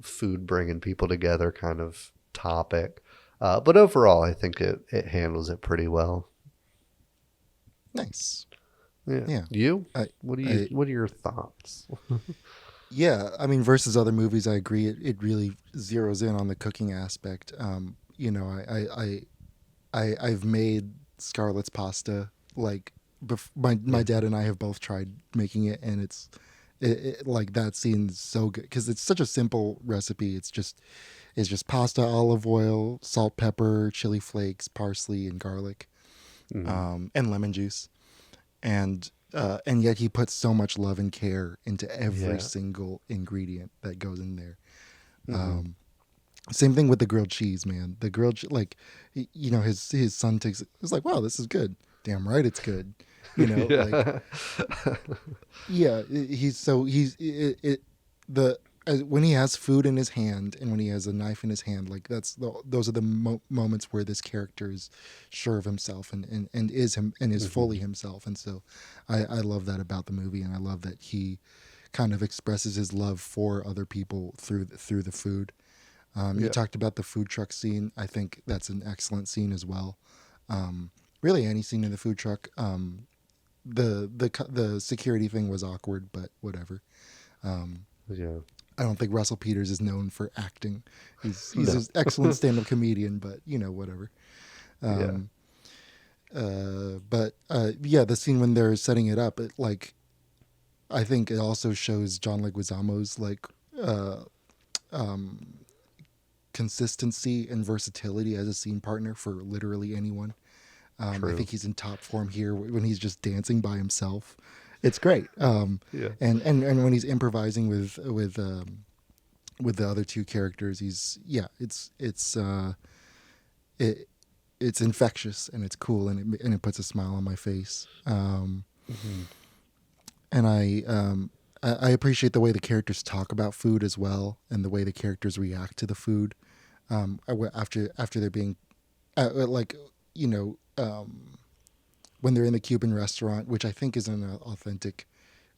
food bringing people together kind of topic. But overall, I think it handles it pretty well. Nice. Yeah. Yeah. You? What are your thoughts? Yeah, I mean, versus other movies, I agree. It really zeroes in on the cooking aspect. You know, I've made Scarlett's pasta. Like, my Yeah. dad and I have both tried making it, and like that scene's so good because it's such a simple recipe. It's just pasta, olive oil, salt, pepper, chili flakes, parsley, and garlic, and lemon juice, and yet he puts so much love and care into every Yeah. single ingredient that goes in there. Mm-hmm. Same thing with the grilled cheese, man. The like, his son takes it. It's like, wow, this is good. Damn right, it's good. Like, Yeah. yeah, the when he has food in his hand and when he has a knife in his hand, like those are the moments where this character is sure of himself and is him and is fully himself. And so I love that about the movie, and I love that he kind of expresses his love for other people through the food. You Yeah. talked about the food truck scene. I think that's an excellent scene as well. Really, any scene in the food truck. The security thing was awkward, but whatever. Yeah. I don't think Russell Peters is known for acting. He's No. an excellent stand-up comedian, but whatever. Yeah. Yeah, the scene when they're setting it up, I think it also shows John Leguizamo's consistency and versatility as a scene partner for literally anyone. I True. think he's in top form here when he's just dancing by himself. It's great. Yeah. And when he's improvising with the other two characters, it's infectious and it's cool, and it puts a smile on my face. And I appreciate the way the characters talk about food as well, and the way the characters react to the food after they're being when they're in the Cuban restaurant, which I think is an authentic,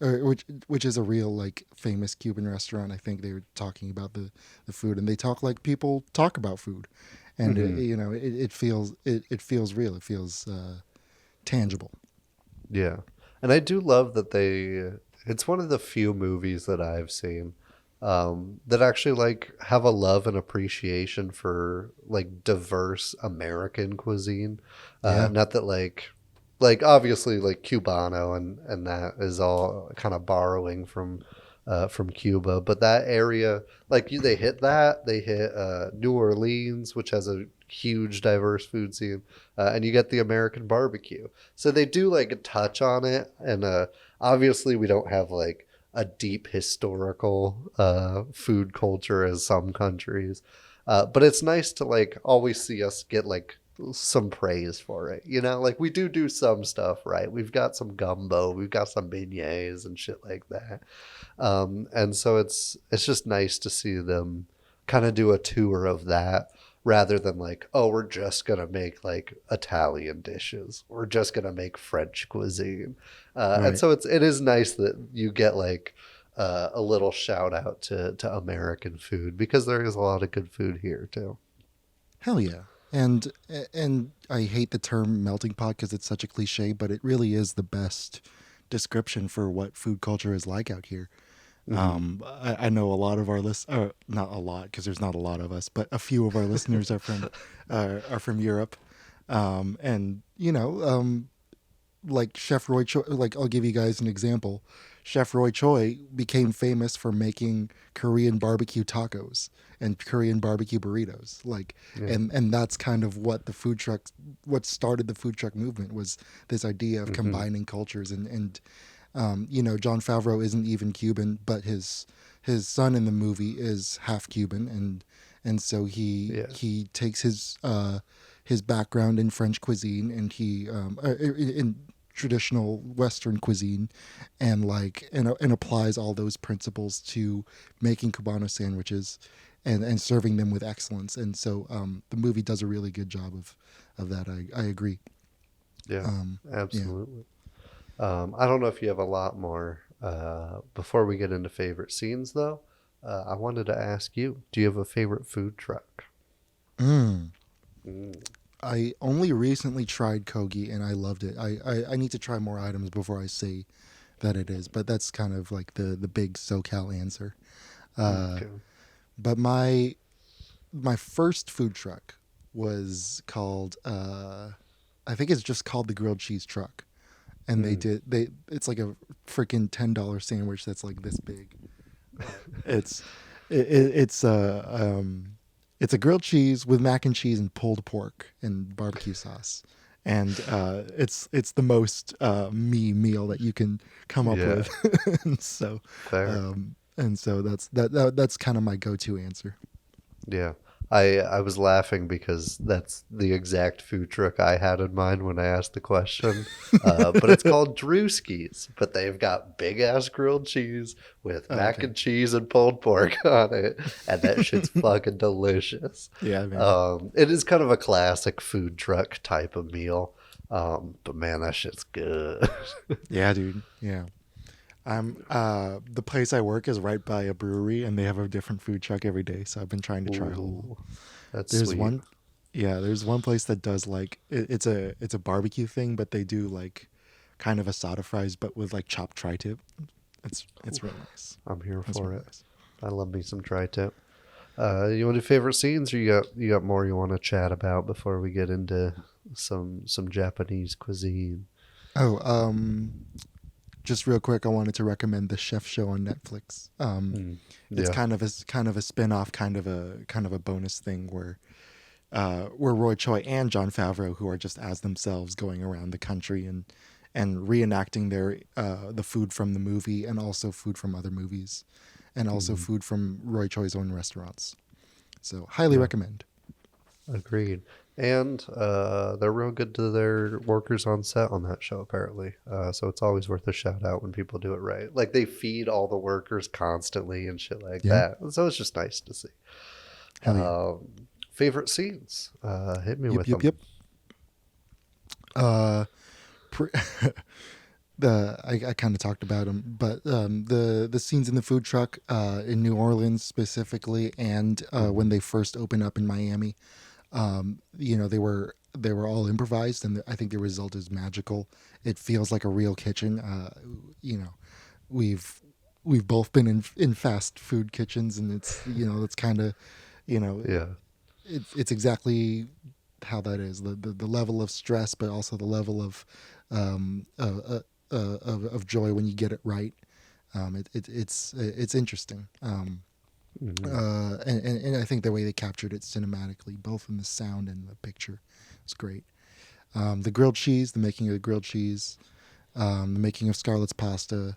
or which is a real famous Cuban restaurant. I think they were talking about the food, and they talk like people talk about food, and it feels real. It feels tangible. Yeah. And I do love that it's one of the few movies that I've seen that actually have a love and appreciation for diverse American cuisine. Yeah. Not that obviously Cubano and that is all kind of borrowing from Cuba, but that area they hit New Orleans, which has a huge diverse food scene, and you get the American barbecue, so they do touch on it, and obviously we don't have a deep historical food culture as some countries, but it's nice to always see us get some praise for it, we do some stuff right. We've got some gumbo, we've got some beignets and shit like that, and so it's just nice to see them kind of do a tour of that, rather than oh, we're just gonna make Italian dishes, we're just gonna make French cuisine, Right. and so it is nice that you get a little shout out to American food, because there is a lot of good food here too. Hell yeah. And I hate the term melting pot because it's such a cliche, but it really is the best description for what food culture is like out here. I know a lot of our not a lot because there's not a lot of us, but a few of our listeners are from Europe, and Chef Roy Choi. I'll give you guys an example. Chef Roy Choi became famous for making Korean barbecue tacos and Korean barbecue burritos. And that's kind of what what started the food truck movement, was this idea of combining cultures. And Jon Favreau isn't even Cuban, but his son in the movie is half Cuban, and so he takes his background in French cuisine, and he in traditional Western cuisine, and and applies all those principles to making Cubano sandwiches and serving them with excellence. And so the movie does a really good job of that. I agree. Yeah, absolutely. I don't know if you have a lot more before we get into favorite scenes, though. I wanted to ask you, do you have a favorite food truck? I only recently tried Kogi and I loved it. I need to try more items before I say that it is. But that's kind of like the big SoCal answer. Okay. But my first food truck was called I think it's just called the grilled cheese truck, and it's like a freaking $10 sandwich that's like this big. It's a grilled cheese with mac and cheese and pulled pork and barbecue sauce, and it's the most me meal that you can come up with. And so Fair. that's kind of my go-to answer. Yeah. I was laughing because that's the exact food truck I had in mind when I asked the question. But it's called Drewski's, but they've got big ass grilled cheese with mac and cheese and pulled pork on it, and that shit's fucking delicious. Yeah, man. It is kind of a classic food truck type of meal. But man, that shit's good. Yeah, dude. Yeah. The place I work is right by a brewery, and they have a different food truck every day. So I've been trying to try all. That's There's sweet. there's one place that does like it's a barbecue thing, but they do like kind of asada fries, but with like chopped tri-tip. It's really nice. I'm here It's for really it. nice. I love me some tri-tip. You want to do favorite scenes, or you got more you want to chat about before we get into some Japanese cuisine? Oh, just real quick, I wanted to recommend the Chef Show on Netflix. It's Yeah. kind of a spin-off, kind of a bonus thing where Roy Choi and Jon Favreau, who are just as themselves, going around the country and reenacting their the food from the movie, and also food from other movies, and also food from Roy Choi's own restaurants. So highly recommend. Agreed. And they're real good to their workers on set on that show, apparently. So it's always worth a shout out when people do it right. Like they feed all the workers constantly and shit like that. So it's just nice to see. Hell yeah. Favorite scenes? Hit me with them. Yep. I kind of talked about them, but the scenes in the food truck in New Orleans specifically, and when they first opened up in Miami, they were all improvised, and I think the result is magical. It feels like a real kitchen. We've both been in fast food kitchens, and it's kind of Yeah. it's exactly how that is, the level of stress, but also the level of joy when you get it right. It's interesting. And I think the way they captured it cinematically, both in the sound and the picture, is great. The grilled cheese, the making of the grilled cheese, the making of Scarlett's pasta,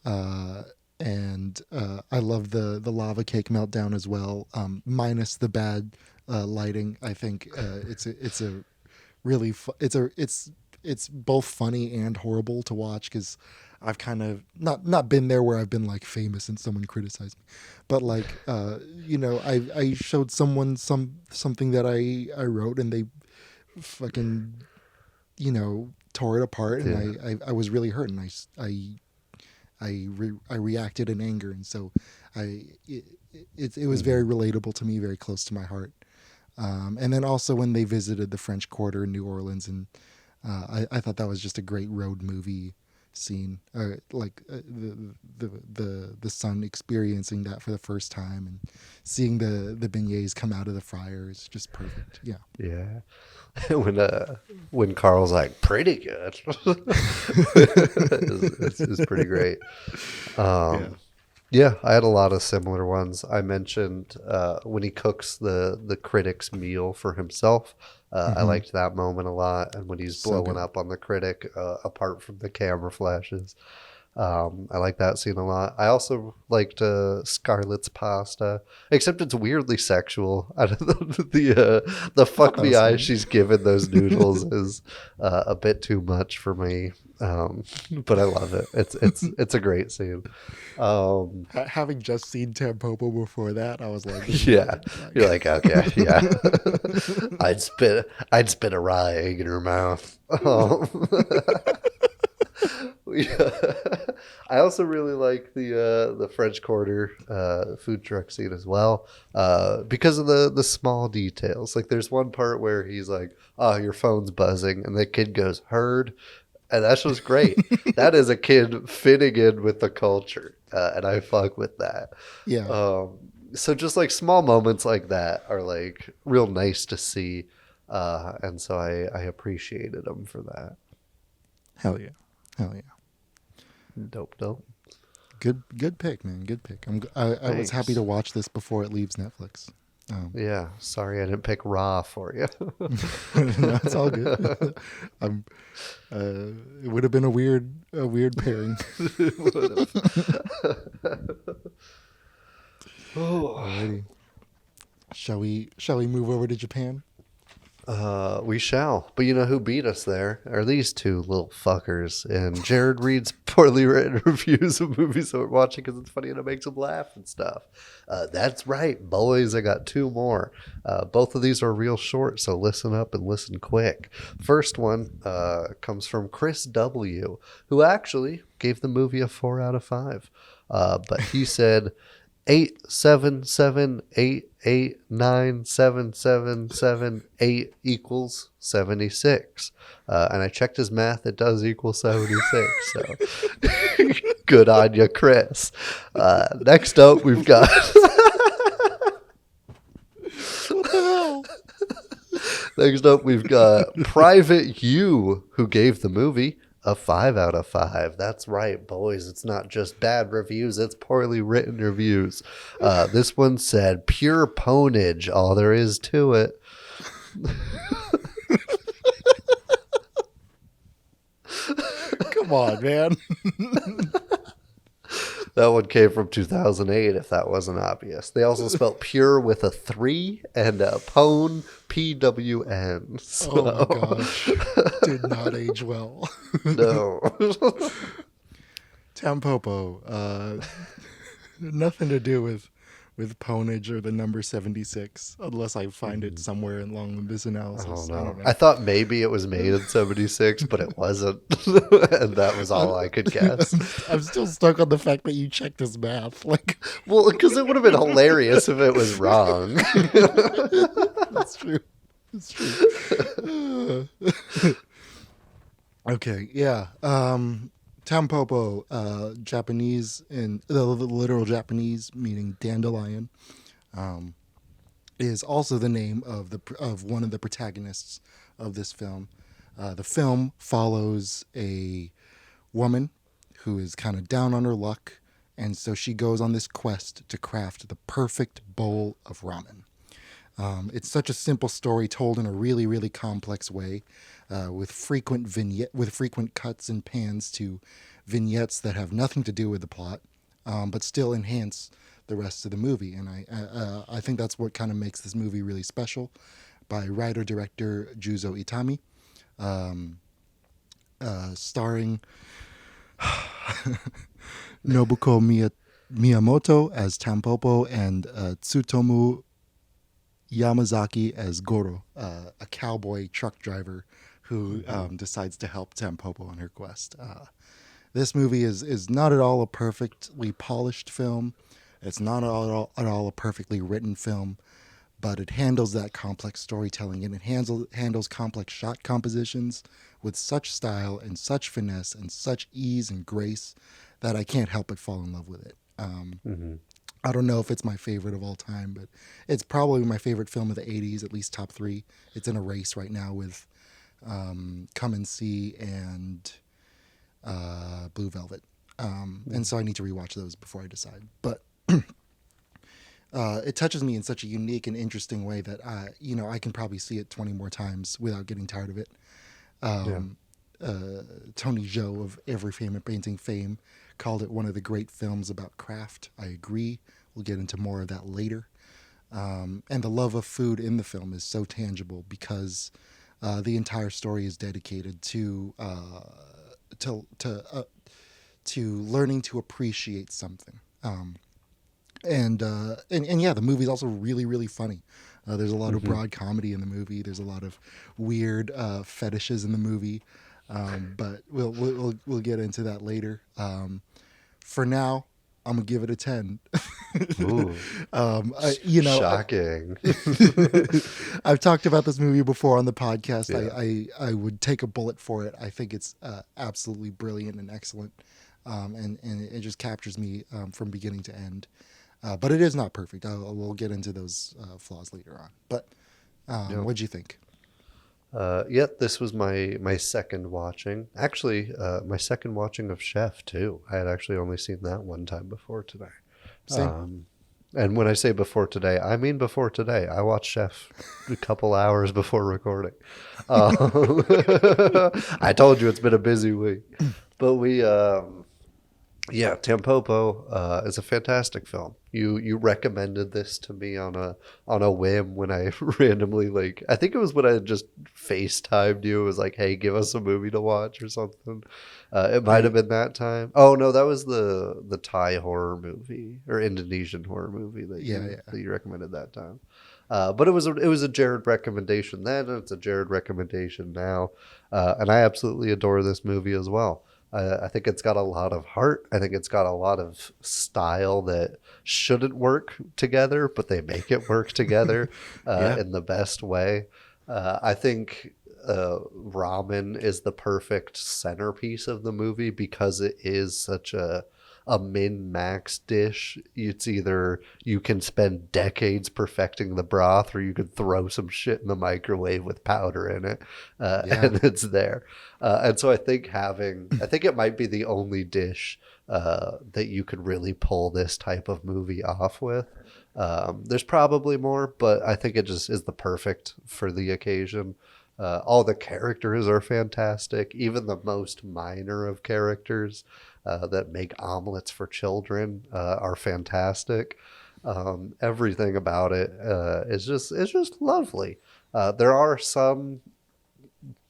and I love the lava cake meltdown as well, minus the bad lighting. I think it's a really it's both funny and horrible to watch, because I've kind of not been there where I've been like famous and someone criticized me, but like I showed someone something that I wrote, and they fucking tore it apart, and I was really hurt, and I reacted in anger, and so it was very relatable to me, very close to my heart. And then also when they visited the French Quarter in New Orleans, and I thought that was just a great road movie scene, the son experiencing that for the first time, and seeing the beignets come out of the fryer is just perfect. Yeah. When Carl's like, pretty good. it's pretty great. Yeah, I had a lot of similar ones. I mentioned when he cooks the critic's meal for himself. I liked that moment a lot. And when he's blowing up on the critic, apart from the camera flashes. I like that scene a lot. I also liked Scarlett's pasta, except it's weirdly sexual. Out of the fuck me eyes she's given those noodles is a bit too much for me. But I love it. It's a great scene. Having just seen Tampopo before that, I was like, yeah, you're like, okay, yeah. I'd spit a raw egg in her mouth. I also really like the French Quarter food truck scene as well, because of the small details. Like there's one part where he's like, "Oh, your phone's buzzing," and the kid goes, "Heard," And that's just great. That is a kid fitting in with the culture, and I fuck with that. Yeah. So just like small moments like that are like real nice to see, and so I appreciated him for that. Hell yeah. Hell yeah. Dope. Good pick, man. Good pick. I was happy Thanks. to watch this before it leaves Netflix. Yeah, sorry I didn't pick Raw for you. No, it's all good. It would have been a weird pairing. Alrighty. Shall we move over to Japan? We shall. But you know who beat us there? Are these two little fuckers. And Jared reads poorly written reviews of movies that we're watching because it's funny and it makes him laugh and stuff. That's right, boys. I got two more. Both of these are real short, so listen up and listen quick. First one comes from Chris W., who actually gave the movie a 4 out of 5. But he said 87788977778 equals 76. And I checked his math. It does equal 76. So good on you, Chris. Next up, we've got... Next up, we've got Private You, who gave the movie a 5 out of 5. That's right, boys. It's not just bad reviews. It's poorly written reviews. This one said, pure ponage. All there is to it. Come on, man. That one came from 2008, if that wasn't obvious. They also spelled pure with a 3 and a pone, P-W-N. So, Oh my gosh. Did not age well. no. Tampopo. Nothing to do with ponage or the number 76, unless I find it somewhere along this analysis. I don't know. I thought maybe it was made in 76, but it wasn't. And that was all I could guess. I'm still stuck on the fact that you checked his math. Like, Well, because it would have been hilarious if it was wrong. that's true. That's true. Okay, yeah. Tampopo, Japanese, in the literal Japanese meaning dandelion, is also the name of one of the protagonists of this film. The film follows a woman who is kind of down on her luck, and so she goes on this quest to craft the perfect bowl of ramen. It's such a simple story told in a really, really complex way, with frequent cuts and pans to vignettes that have nothing to do with the plot, but still enhance the rest of the movie. And I think that's what kind of makes this movie really special. By writer-director Juzo Itami, starring Nobuko Miyamoto as Tampopo and Tsutomu Yamazaki as Goro, a cowboy truck driver who decides to help Tampopo on her quest. This movie is not at all a perfectly polished film. It's not at all a perfectly written film, but it handles that complex storytelling, and it handles complex shot compositions with such style and such finesse and such ease and grace that I can't help but fall in love with it. I don't know if it's my favorite of all time, but it's probably my favorite film of the 80s, at least top 3. It's in a race right now with Come and See and Blue Velvet. And so I need to rewatch those before I decide. But it touches me in such a unique and interesting way that I can probably see it 20 more times without getting tired of it. Tony Zhou of Every Frame of Painting fame called it one of the great films about craft. I agree. We'll get into more of that later. And the love of food in the film is so tangible because the entire story is dedicated to learning to appreciate something. And yeah, the movie is also really, really funny. There's a lot of broad comedy in the movie. There's a lot of weird fetishes in the movie, but we'll get into that later. For now, I'm gonna give it a 10. Ooh, shocking. I've talked about this movie before on the podcast. Yeah. I would take a bullet for it. I think it's absolutely brilliant and excellent, and it just captures me from beginning to end. But it is not perfect. We'll get into those flaws later on. But what'd you think? This was my second watching. Actually, my second watching of Chef too. I had actually only seen that one time before today. Same. And when I say before today, I mean before today. I watched Chef a couple hours before recording. I told you it's been a busy week, but Tampopo is a fantastic film. You recommended this to me on a whim when I randomly, I think it was when I just FaceTimed you. It was like, hey, give us a movie to watch or something. It might have been that time. Oh no, that was the Thai horror movie or Indonesian horror movie that you recommended that time. But it was a Jared recommendation then, and it's a Jared recommendation now. And I absolutely adore this movie as well. I think it's got a lot of heart. I think it's got a lot of style that shouldn't work together, but they make it work together in the best way. I think ramen is the perfect centerpiece of the movie because it is such a min-max dish. It's either you can spend decades perfecting the broth or you could throw some shit in the microwave with powder in it and it's there. And so I think it might be the only dish that you could really pull this type of movie off with. There's probably more, but I think it just is the perfect for the occasion. All the characters are fantastic, even the most minor of characters that make omelets for children are fantastic. Everything about it is just lovely. There are some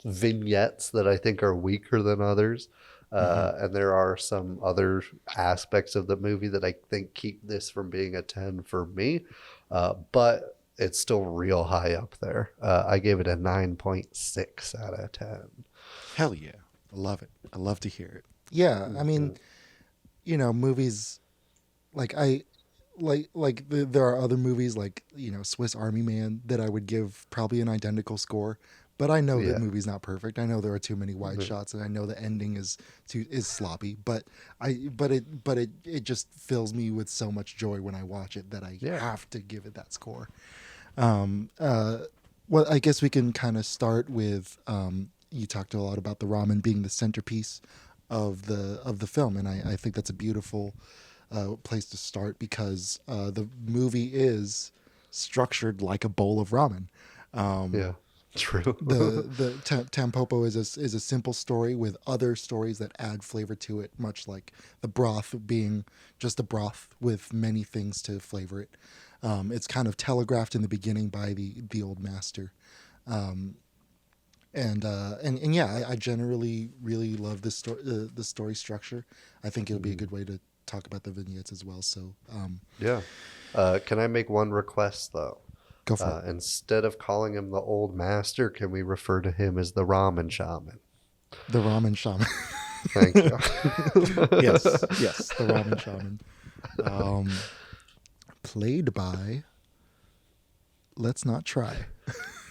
vignettes that I think are weaker than others, and there are some other aspects of the movie that I think keep this from being a 10 for me, but it's still real high up there. I gave it a 9.6 out of 10. Hell yeah. I love it. I love to hear it. Yeah, I mean, movies there are other movies like, Swiss Army Man that I would give probably an identical score, but I know that movie's not perfect. I know there are too many wide shots, and I know the ending is sloppy, but it just fills me with so much joy when I watch it that I have to give it that score. Well, I guess we can kind of start with you talked a lot about the ramen being the centerpiece of the film, and I think that's a beautiful place to start because the movie is structured like a bowl of ramen. True. the Tampopo is a simple story with other stories that add flavor to it, much like the broth being just a broth with many things to flavor it. It's kind of telegraphed in the beginning by the old master. I generally really love this the story structure. I think it'll be a good way to talk about the vignettes as well. So can I make one request though? Go for it. Instead of calling him the old master, can we refer to him as the ramen shaman? The ramen shaman. Thank you. yes, the ramen shaman. Played by, let's not try,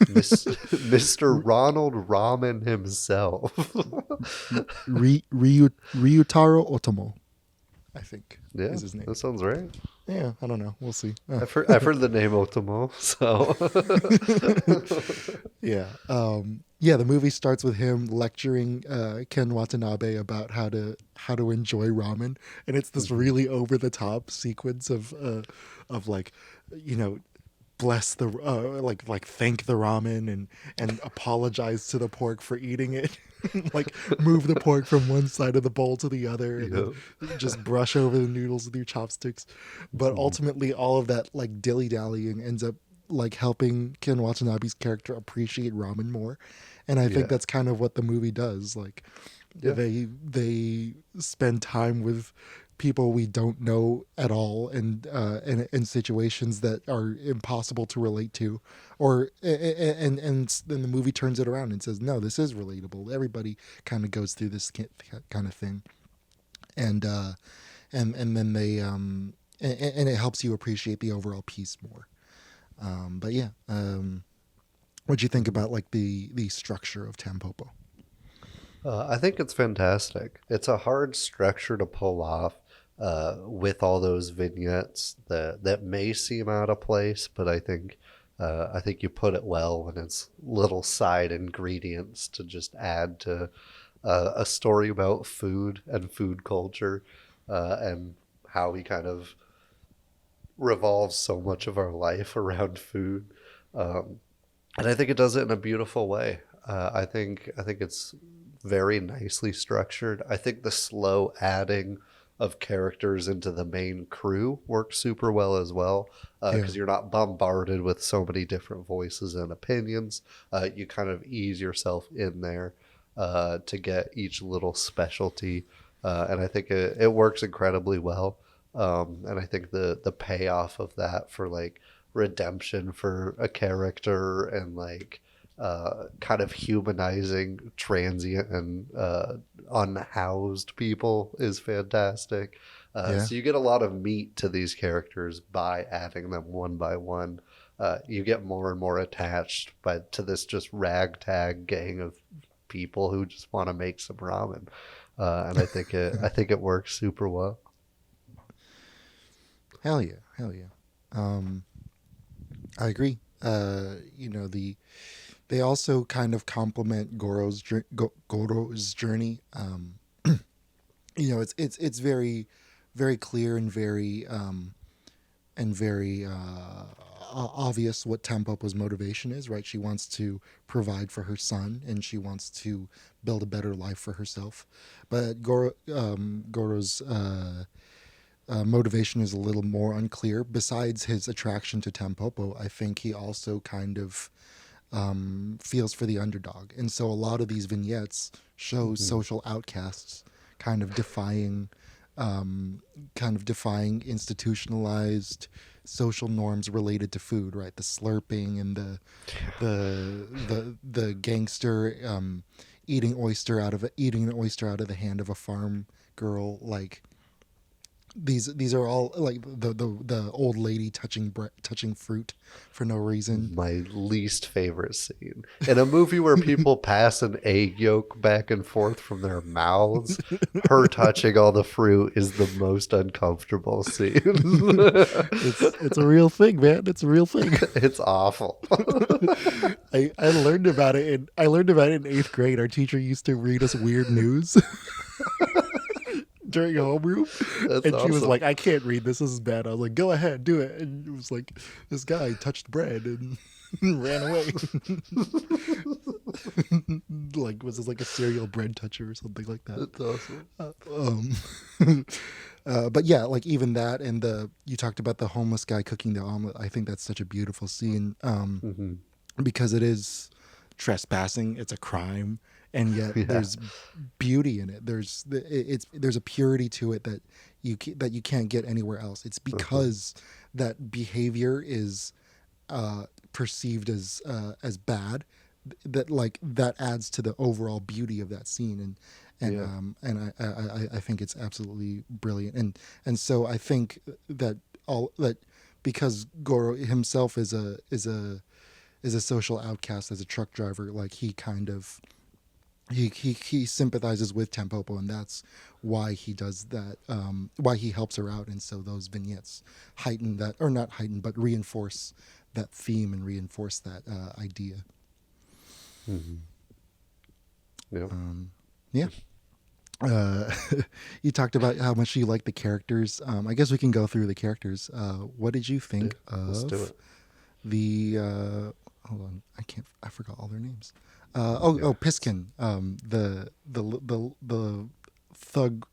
Mr. Ronald Ramen himself. Ryutaro Otomo, I think is his name. That sounds right. Yeah, I don't know. We'll see. I've heard the name Otomo, so the movie starts with him lecturing Ken Watanabe about how to enjoy ramen, and it's this really over the top sequence of bless the thank the ramen and apologize to the pork for eating it. Move the pork from one side of the bowl to the other and then just brush over the noodles with your chopsticks. But ultimately all of that dilly-dallying ends up helping Ken Watanabe's character appreciate ramen more. And I think that's kind of what the movie does. They spend time with people we don't know at all and in situations that are impossible to relate to, or and then the movie turns it around and says, no, this is relatable. Everybody kind of goes through this kind of thing. And and then they and it helps you appreciate the overall piece more. But yeah, what'd you think about like the structure of Tampopo? I think it's fantastic. It's a hard structure to pull off with all those vignettes that may seem out of place, but I think you put it well when it's little side ingredients to just add to a story about food and food culture and how we kind of revolves so much of our life around food. And I think it does it in a beautiful way. I think it's very nicely structured. I think the slow adding of characters into the main crew works super well as well, because you're not bombarded with so many different voices and opinions. You kind of ease yourself in there to get each little specialty, and I think it works incredibly well. And I think the payoff of that for like redemption for a character and like kind of humanizing transient and unhoused people is fantastic. So you get a lot of meat to these characters by adding them one by one. You get more and more attached to this just ragtag gang of people who just want to make some ramen, and I think it works super well. Hell yeah. I agree. They also kind of complement Goro's journey. It's very, very clear and very obvious what Tampopo's motivation is. Right, she wants to provide for her son and she wants to build a better life for herself. But Goro's motivation is a little more unclear. Besides his attraction to Tampopo, I think he also kind of feels for the underdog, and so a lot of these vignettes show social outcasts kind of defying institutionalized social norms related to food. Right, the slurping and the gangster eating an oyster out of the hand of a farm girl. Like these are all like the old lady touching fruit for no reason. My least favorite scene in a movie where people pass an egg yolk back and forth from their mouths. Her touching all the fruit is the most uncomfortable scene. It's a real thing, man. It's a real thing. It's awful. I learned about it in 8th grade. Our teacher used to read us weird news during homeroom, and she was like, "I can't read this. This is bad." I was like, "Go ahead, do it." And it was like, this guy touched bread and ran away. Like, was this like a serial bread toucher or something like that? That's awesome. But yeah, like even that, and you talked about the homeless guy cooking the omelet. I think that's such a beautiful scene, because it is trespassing. It's a crime. And yet there's beauty in it. There's a purity to it that you can't get anywhere else. It's because that behavior is perceived as bad, that adds to the overall beauty of that scene. And I think it's absolutely brilliant. And so I think that because Goro himself is a social outcast, as a truck driver, like he kind of he sympathizes with Tampopo, and that's why he does that, why he helps her out. And so those vignettes heighten that, or not heighten, but reinforce that theme and reinforce that idea. You talked about how much you like the characters. I guess we can go through the characters. What did you think of the hold on, I forgot all their names. Piskin, the thug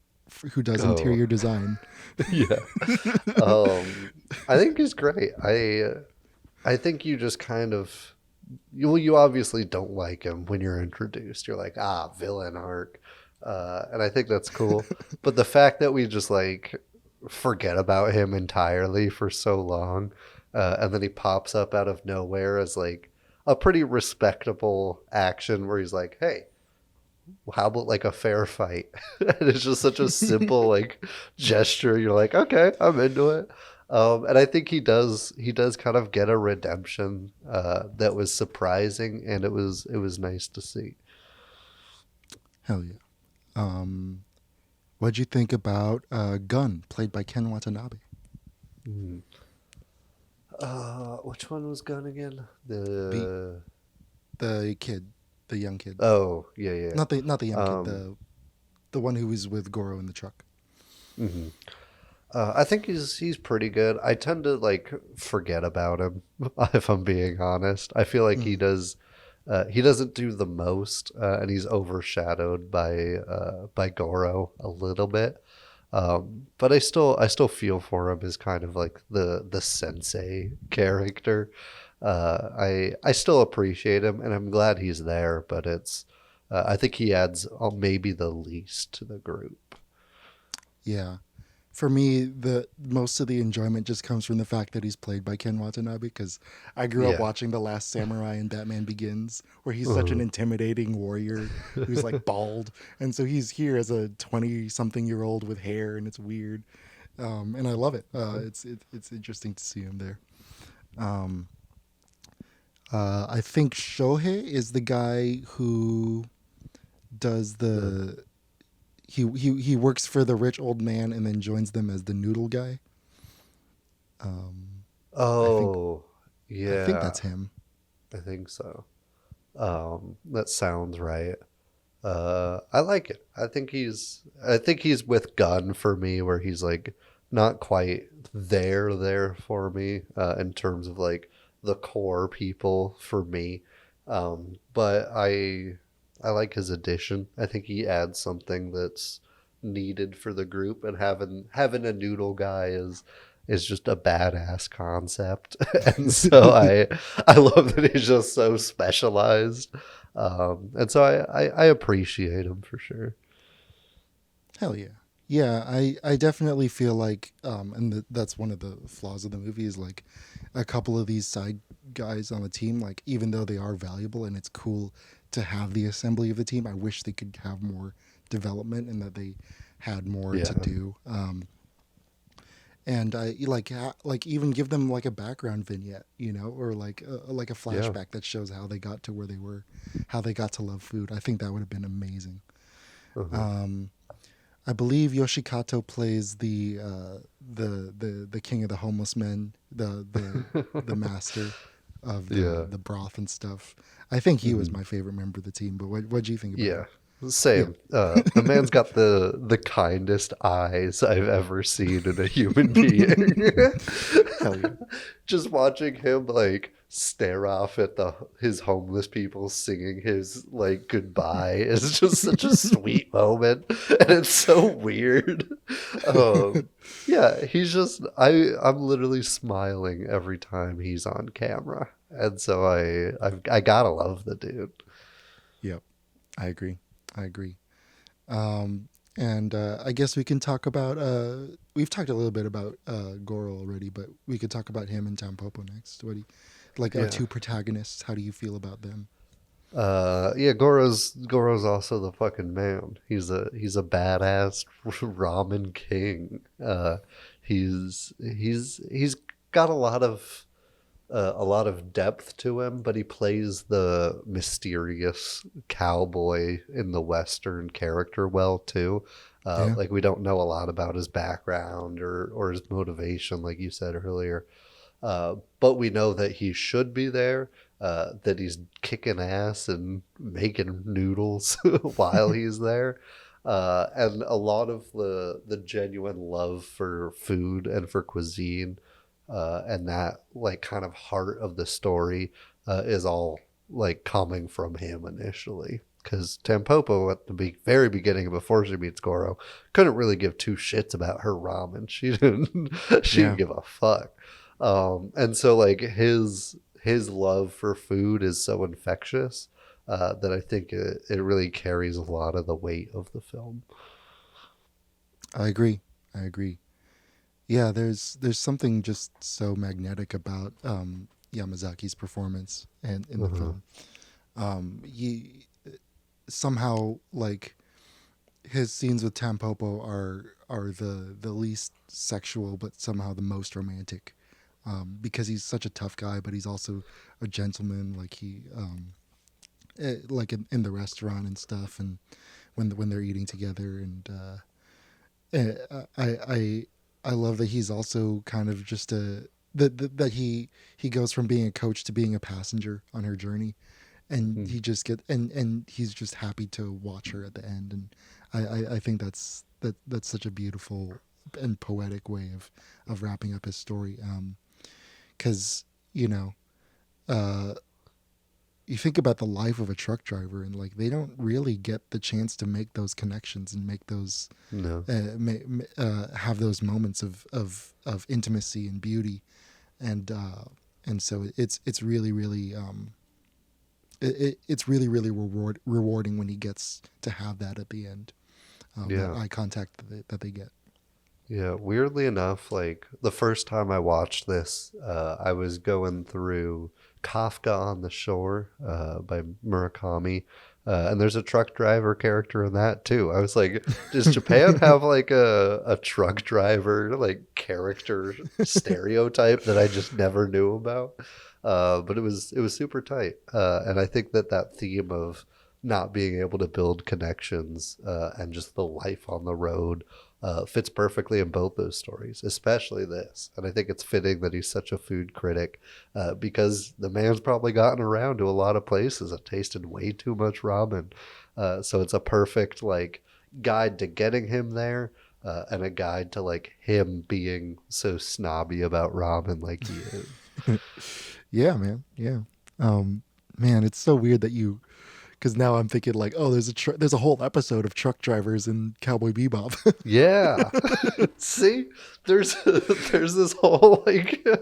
who does interior design. I think he's great. I think you just kind of you obviously don't like him when you're introduced. You're like, villain arc, and I think that's cool. But the fact that we just like forget about him entirely for so long, and then he pops up out of nowhere as like a pretty respectable action where he's like, hey, how about like a fair fight? And it's just such a simple like gesture. You're like, okay, I'm into it. And I think he does kind of get a redemption that was surprising, and it was nice to see. Hell yeah. What'd you think about Gun, played by Ken Watanabe? Which one was Gun again? The kid, the young kid. Oh, yeah, yeah. Not the young kid. The one who was with Goro in the truck. Mm-hmm. I think he's pretty good. I tend to like forget about him if I'm being honest. I feel like he doesn't do the most, and he's overshadowed by Goro a little bit. But I still feel for him as kind of like the sensei character. I still appreciate him, and I'm glad he's there. But it's I think he adds maybe the least to the group. Yeah. For me, the most of the enjoyment just comes from the fact that he's played by Ken Watanabe, because I grew up watching The Last Samurai and Batman Begins, where he's such an intimidating warrior who's like bald, and so he's here as a 20-something-year-old with hair, and it's weird, and I love it. It's interesting to see him there. I think Shohei is the guy who does the. He works for the rich old man and then joins them as the noodle guy. Yeah. I think that's him. I think so. That sounds right. I like it. I think he's with Gunn for me, where he's like not quite there for me in terms of like the core people for me. But I like his addition. I think he adds something that's needed for the group, and having a noodle guy is just a badass concept. And so I love that he's just so specialized. And so I appreciate him for sure. Hell yeah. Yeah, I definitely feel like, and that's one of the flaws of the movie, is like a couple of these side guys on the team, like even though they are valuable and it's cool to have the assembly of the team, I wish they could have more development and that they had more to do. And I like even give them like a background vignette, or like a flashback that shows how they got to where they were, how they got to love food. I think that would have been amazing. I believe Yoshikato plays the king of the homeless men, the master of the broth and stuff. I think he was my favorite member of the team. But what do you think about him? Same. The man's got the kindest eyes I've ever seen in a human being. Hell yeah. Just watching him like stare off at his homeless people singing his like goodbye is just such a sweet moment, and it's so weird. He's just I'm literally smiling every time he's on camera, and so I gotta love the dude. Yep, I agree. And I guess we can talk about we've talked a little bit about Goro already, but we could talk about him and Tampopo next. What do you our two protagonists? How do you feel about them? Goro's also the fucking man. He's a badass ramen king. He's got a lot of depth to him, but he plays the mysterious cowboy in the Western character well too. Like we don't know a lot about his background or his motivation, like you said earlier. But we know that he should be there, that he's kicking ass and making noodles while he's there. And a lot of the genuine love for food and for cuisine, and that like kind of heart of the story is all like coming from him initially. Because Tampopo at the very beginning, before she meets Goro, couldn't really give two shits about her ramen. She didn't give a fuck. And so like his love for food is so infectious that I think it really carries a lot of the weight of the film. I agree. Yeah, there's something just so magnetic about Yamazaki's performance and in the film. somehow like his scenes with Tampopo are the least sexual, but somehow the most romantic, because he's such a tough guy, but he's also a gentleman. Like like in the restaurant and stuff, and when they're eating together, and I love that he's also kind of just that he goes from being a coach to being a passenger on her journey, and he just and he's just happy to watch her at the end, and I think that's such a beautiful and poetic way of wrapping up his story, because you think about the life of a truck driver, and like they don't really get the chance to make those connections and make those No. have those moments of intimacy and beauty, and so it's really really it's really really rewarding when he gets to have that at the end, that eye contact that they get. Yeah, weirdly enough, like the first time I watched this, I was going through Kafka on the Shore by Murakami, and there's a truck driver character in that too. I was like, does Japan have like a truck driver like character stereotype that I just never knew about? But it was super tight, and I think that theme of not being able to build connections and just the life on the road fits perfectly in both those stories, especially this. And I think it's fitting that he's such a food critic, because the man's probably gotten around to a lot of places and tasted way too much ramen. So it's a perfect like guide to getting him there, and a guide to like him being so snobby about ramen like he is. Yeah, man. Yeah. Man, it's so weird that because now I'm thinking like, oh, there's a whole episode of truck drivers in Cowboy Bebop. Yeah. See, there's this whole like I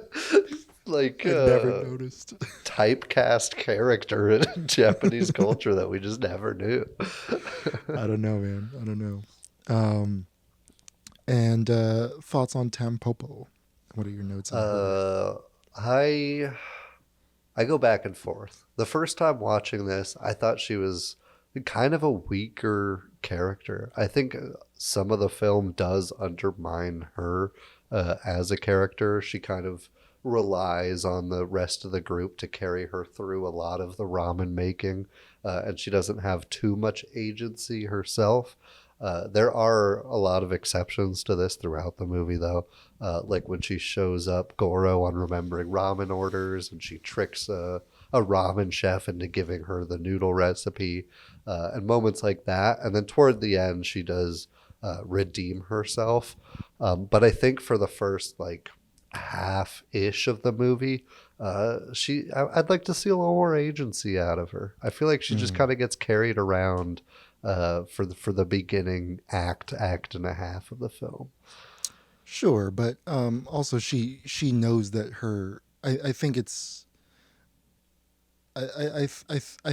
never noticed. typecast character in Japanese culture that we just never knew. I don't know, man. I don't know. And thoughts on Tampopo? What are your notes on her? I go back and forth. The first time watching this, I thought she was kind of a weaker character. I think some of the film does undermine her as a character. She kind of relies on the rest of the group to carry her through a lot of the ramen making, and she doesn't have too much agency herself. There are a lot of exceptions to this throughout the movie, though. Like when she shows up, Goro, on remembering ramen orders, and she tricks a ramen chef into giving her the noodle recipe, and moments like that. And then toward the end, she does redeem herself. But I think for the first like half-ish of the movie, I'd like to see a little more agency out of her. I feel like she just kind of gets carried around for the beginning act and a half of the film. Sure, but also she knows that her. I think it's. I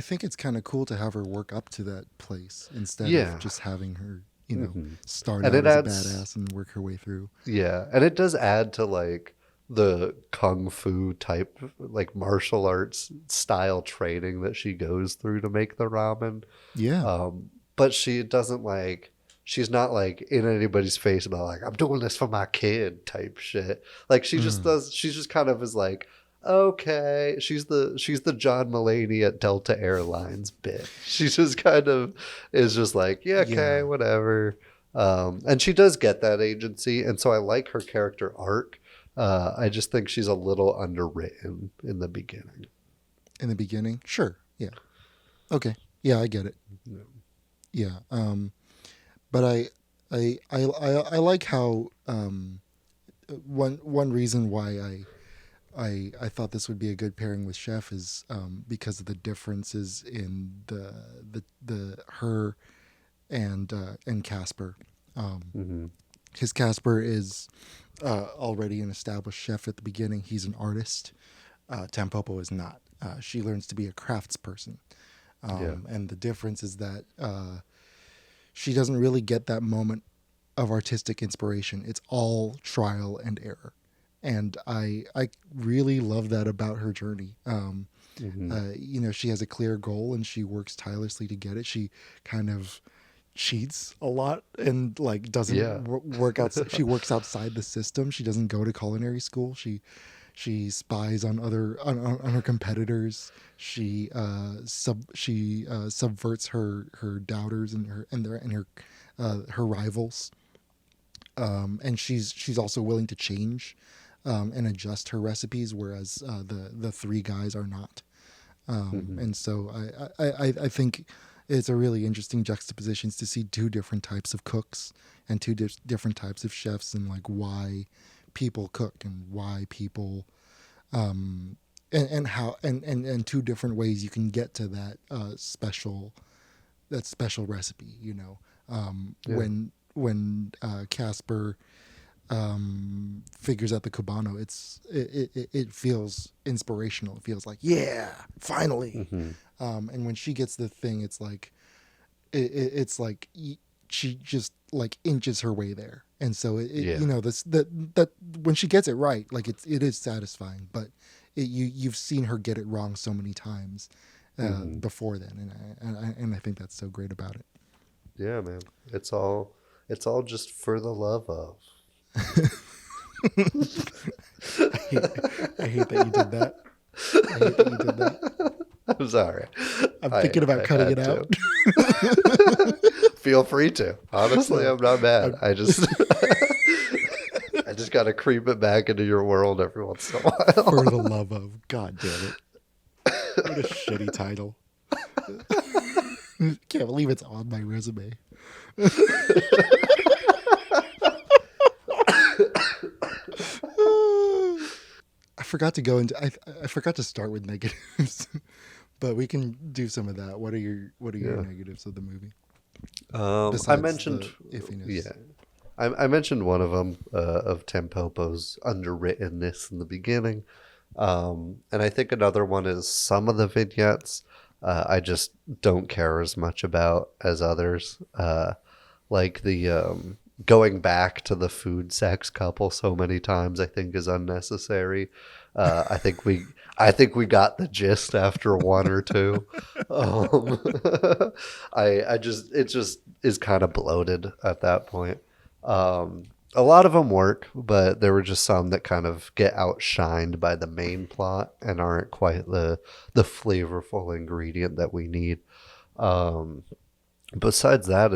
think it's kind of cool to have her work up to that place instead of just having her, start And out it as adds- a badass and work her way through. Yeah, and it does add to like the kung fu type, like martial arts style training that she goes through to make the ramen. Yeah. But she doesn't like. She's not like in anybody's face about like, I'm doing this for my kid type shit. Like she just does. She just kind of is like, okay. She's the John Mulaney at Delta Airlines bit. She just kind of is just like, yeah, okay, whatever. And she does get that agency, and so I like her character arc. I just think she's a little underwritten in the beginning. In the beginning, sure, yeah, okay, yeah, I get it. Yeah, but I like how one reason why I thought this would be a good pairing with Chef is because of the differences in the her and Casper. His Casper is already an established chef at the beginning. He's an artist. Tampopo is not. She learns to be a craftsperson. And the difference is that she doesn't really get that moment of artistic inspiration. It's all trial and error. And I really love that about her journey. You know, she has a clear goal and she works tirelessly to get it. She kind of cheats a lot and like doesn't work out. She works outside the system. She doesn't go to culinary school. She spies on on her competitors. She subverts her doubters and her rivals. And she's also willing to change and adjust her recipes, whereas the three guys are not. And so I think it's a really interesting juxtaposition to see two different types of cooks and two different types of chefs, and like why people cook and why people and how and two different ways you can get to that special recipe, you know. When Casper figures out the Cubano, it feels inspirational. It feels like, yeah, finally. And when she gets the thing, it's like it's like she just like inches her way there. And so you know, that when she gets it right, like it is satisfying, but you've seen her get it wrong so many times before then, and I think that's so great about it. Yeah, man. It's all just for the love of. I hate that you did that. I hate that you did that. I'm sorry. I'm thinking about cutting it out. Feel free to. Honestly, I'm not mad. I just got to creep it back into your world every once in a while. For the love of. God damn it. What a shitty title. Can't believe it's on my resume. I forgot to go into. I forgot to start with negatives, but we can do some of that. What are your negatives of the movie? I mentioned iffiness. Yeah, I mentioned one of them of Tampopo's underwrittenness in the beginning, and I think another one is some of the vignettes. I just don't care as much about as others. Like the going back to the food sex couple so many times, I think is unnecessary. I think we got the gist after one or two. It just is kind of bloated at that point. A lot of them work, but there were just some that kind of get outshined by the main plot and aren't quite the flavorful ingredient that we need. Besides that,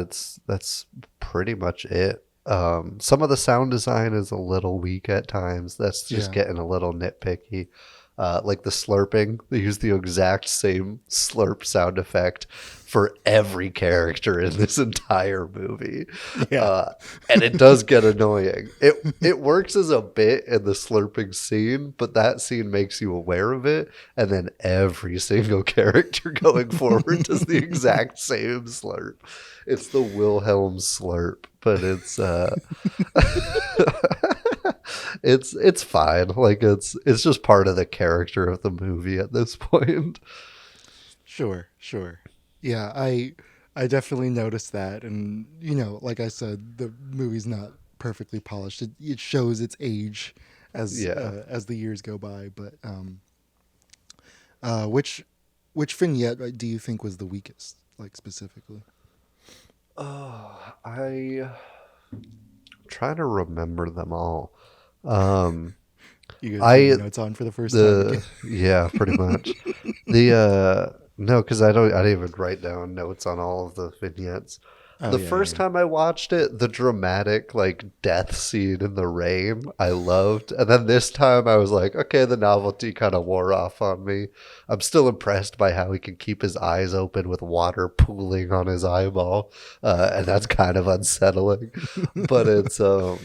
that's pretty much it. Some of the sound design is a little weak at times. That's just getting a little nitpicky. Like the slurping, they use the exact same slurp sound effect for every character in this entire movie. And it does get annoying. It works as a bit in the slurping scene, but that scene makes you aware of it, and then every single character going forward does the exact same slurp. It's the Wilhelm slurp, but it's it's fine. Like it's just part of the character of the movie at this point. Sure. Yeah, I definitely noticed that, and you know, like I said, the movie's not perfectly polished. It shows its age as the years go by. But which vignette do you think was the weakest, like specifically? I'm trying to remember them all. You guys notes on for the first time again? Yeah, pretty much. No, because I didn't even write down notes on all of the vignettes. The first time I watched it, the dramatic like death scene in the rain, I loved. And then this time I was like, okay, the novelty kind of wore off on me. I'm still impressed by how he can keep his eyes open with water pooling on his eyeball. And that's kind of unsettling. But it's, I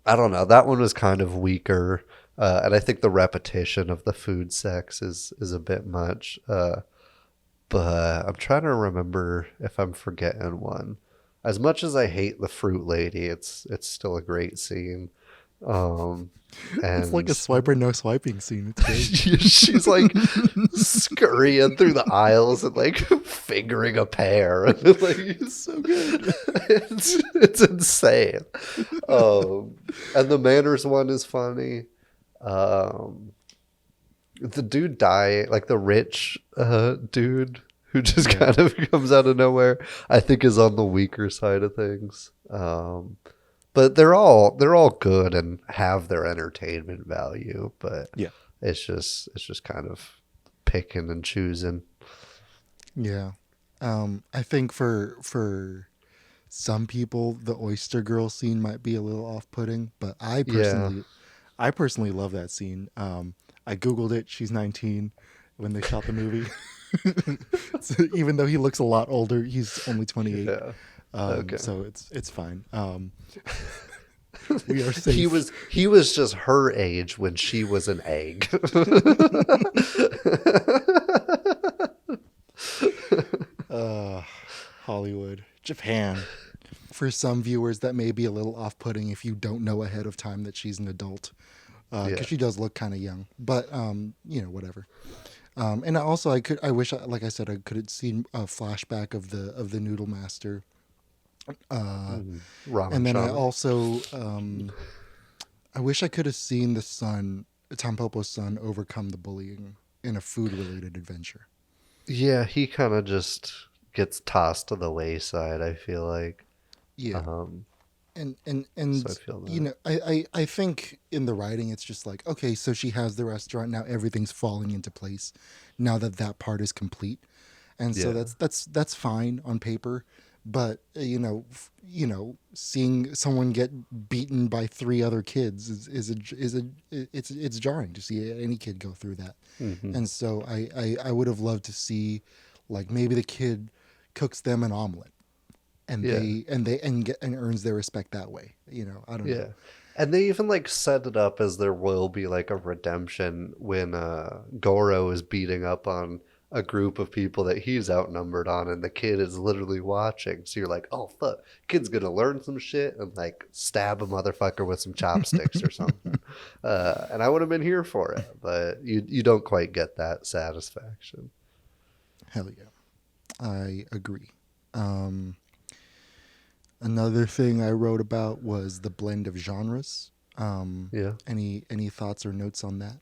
don't know. That one was kind of weaker. And I think the repetition of the food sex is a bit much. But I'm trying to remember if I'm forgetting one. As much as I hate the fruit lady, it's still a great scene. And it's like a swiper no swiping scene. It's great. She's like scurrying through the aisles and like fingering a pear, and like it's so good. It's insane. And the manners one is funny. the dude die, like the rich dude who just kind of comes out of nowhere, I think is on the weaker side of things. But they're all good and have their entertainment value, but Yeah. it's just kind of picking and choosing. Yeah. I think for some people the oyster girl scene might be a little off-putting, but I personally love that scene. I googled it. She's 19 when they shot the movie. So even though he looks a lot older, he's only 28. Yeah. Okay. So it's fine. We are safe. He was just her age when she was an egg. Hollywood, Japan. For some viewers, that may be a little off-putting if you don't know ahead of time that she's an adult, because she does look kind of young. But whatever. And also, I wish, like I said, I could have seen a flashback of the Noodle Master. And then I also, I wish I could have seen the son, Tampopo's son, overcome the bullying in a food-related adventure. Yeah, he kind of just gets tossed to the wayside, I feel like. Yeah. And So I feel that. I think in the writing it's just like, okay, so she has the restaurant now, everything's falling into place now that part is complete, and so that's fine on paper, but seeing someone get beaten by 3 other kids it's jarring to see any kid go through that. And so I would have loved to see, like, maybe the kid cooks them an omelet and they earns their respect that way. I don't know. And they even like set it up as there will be like a redemption when Goro is beating up on a group of people that he's outnumbered on, and the kid is literally watching. So you're like, oh fuck, kid's gonna learn some shit and like stab a motherfucker with some chopsticks or something. And I would have been here for it, but you don't quite get that satisfaction. Hell yeah, I agree. Another thing I wrote about was the blend of genres. Any thoughts or notes on that?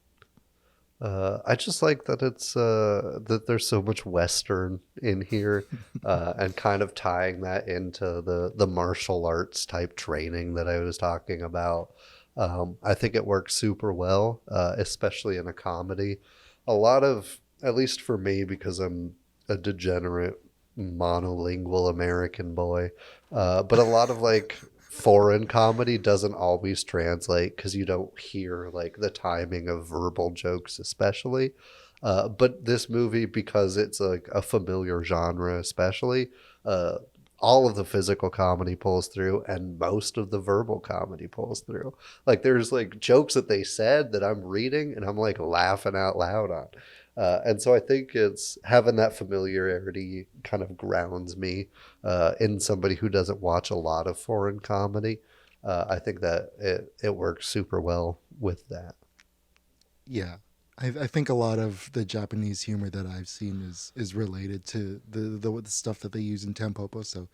I just like that it's that there's so much Western in here, and kind of tying that into the martial arts type training that I was talking about. I think it works super well, especially in a comedy. A lot of, at least for me, because I'm a degenerate monolingual American boy, but a lot of like foreign comedy doesn't always translate because you don't hear like the timing of verbal jokes, especially. But this movie, because it's like a familiar genre, especially, all of the physical comedy pulls through and most of the verbal comedy pulls through. Like there's like jokes that they said that I'm reading and I'm like laughing out loud on. And so I think it's having that familiarity kind of grounds me in somebody who doesn't watch a lot of foreign comedy. I think that it works super well with that. Yeah. I think a lot of the Japanese humor that I've seen is related to the stuff that they use in Tampopo. So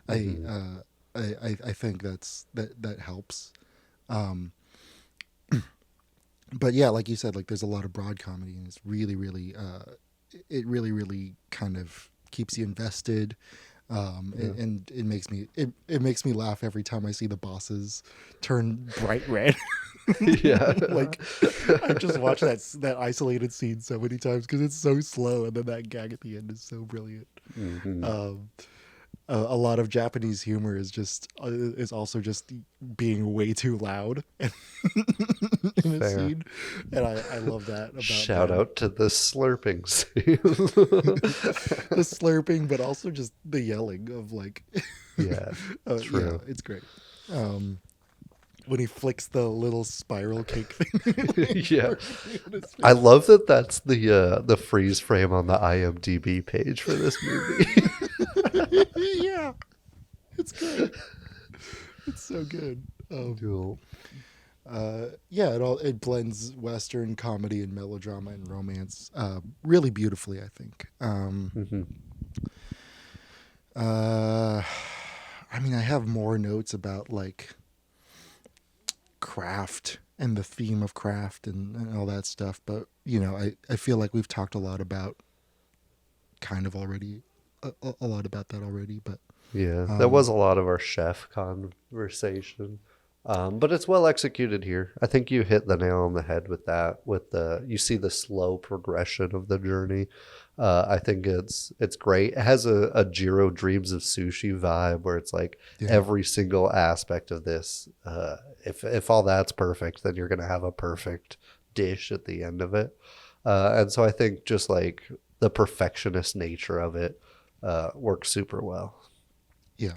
I think that helps. But yeah, like you said, like there's a lot of broad comedy, and it's really, really kind of keeps you invested. And it makes me laugh every time I see the bosses turn bright red. Yeah. Like I've just watched that isolated scene so many times because it's so slow, and then that gag at the end is so brilliant. A lot of Japanese humor is also just being way too loud in a scene, and I love that about Shout them. out to the slurping scene. The slurping, but also just the yelling of like, Yeah, true. Yeah, it's great. When he flicks the little spiral cake thing. Yeah, I love that. That's the freeze frame on the IMDb page for this movie. Yeah, it's good. It's so good. Cool. Yeah, it blends Western comedy and melodrama and romance really beautifully, I think. I mean, I have more notes about like craft and the theme of craft and all that stuff. But I feel like we've talked a lot about kind of already a lot about that already. But Yeah, that was a lot of our chef conversation. But it's well executed here. I think you hit the nail on the head with that. You see the slow progression of the journey. I think it's great. It has a Jiro Dreams of Sushi vibe where it's like every single aspect of this. If all that's perfect, then you're gonna have a perfect dish at the end of it. And so I think just like the perfectionist nature of it works super well. yeah,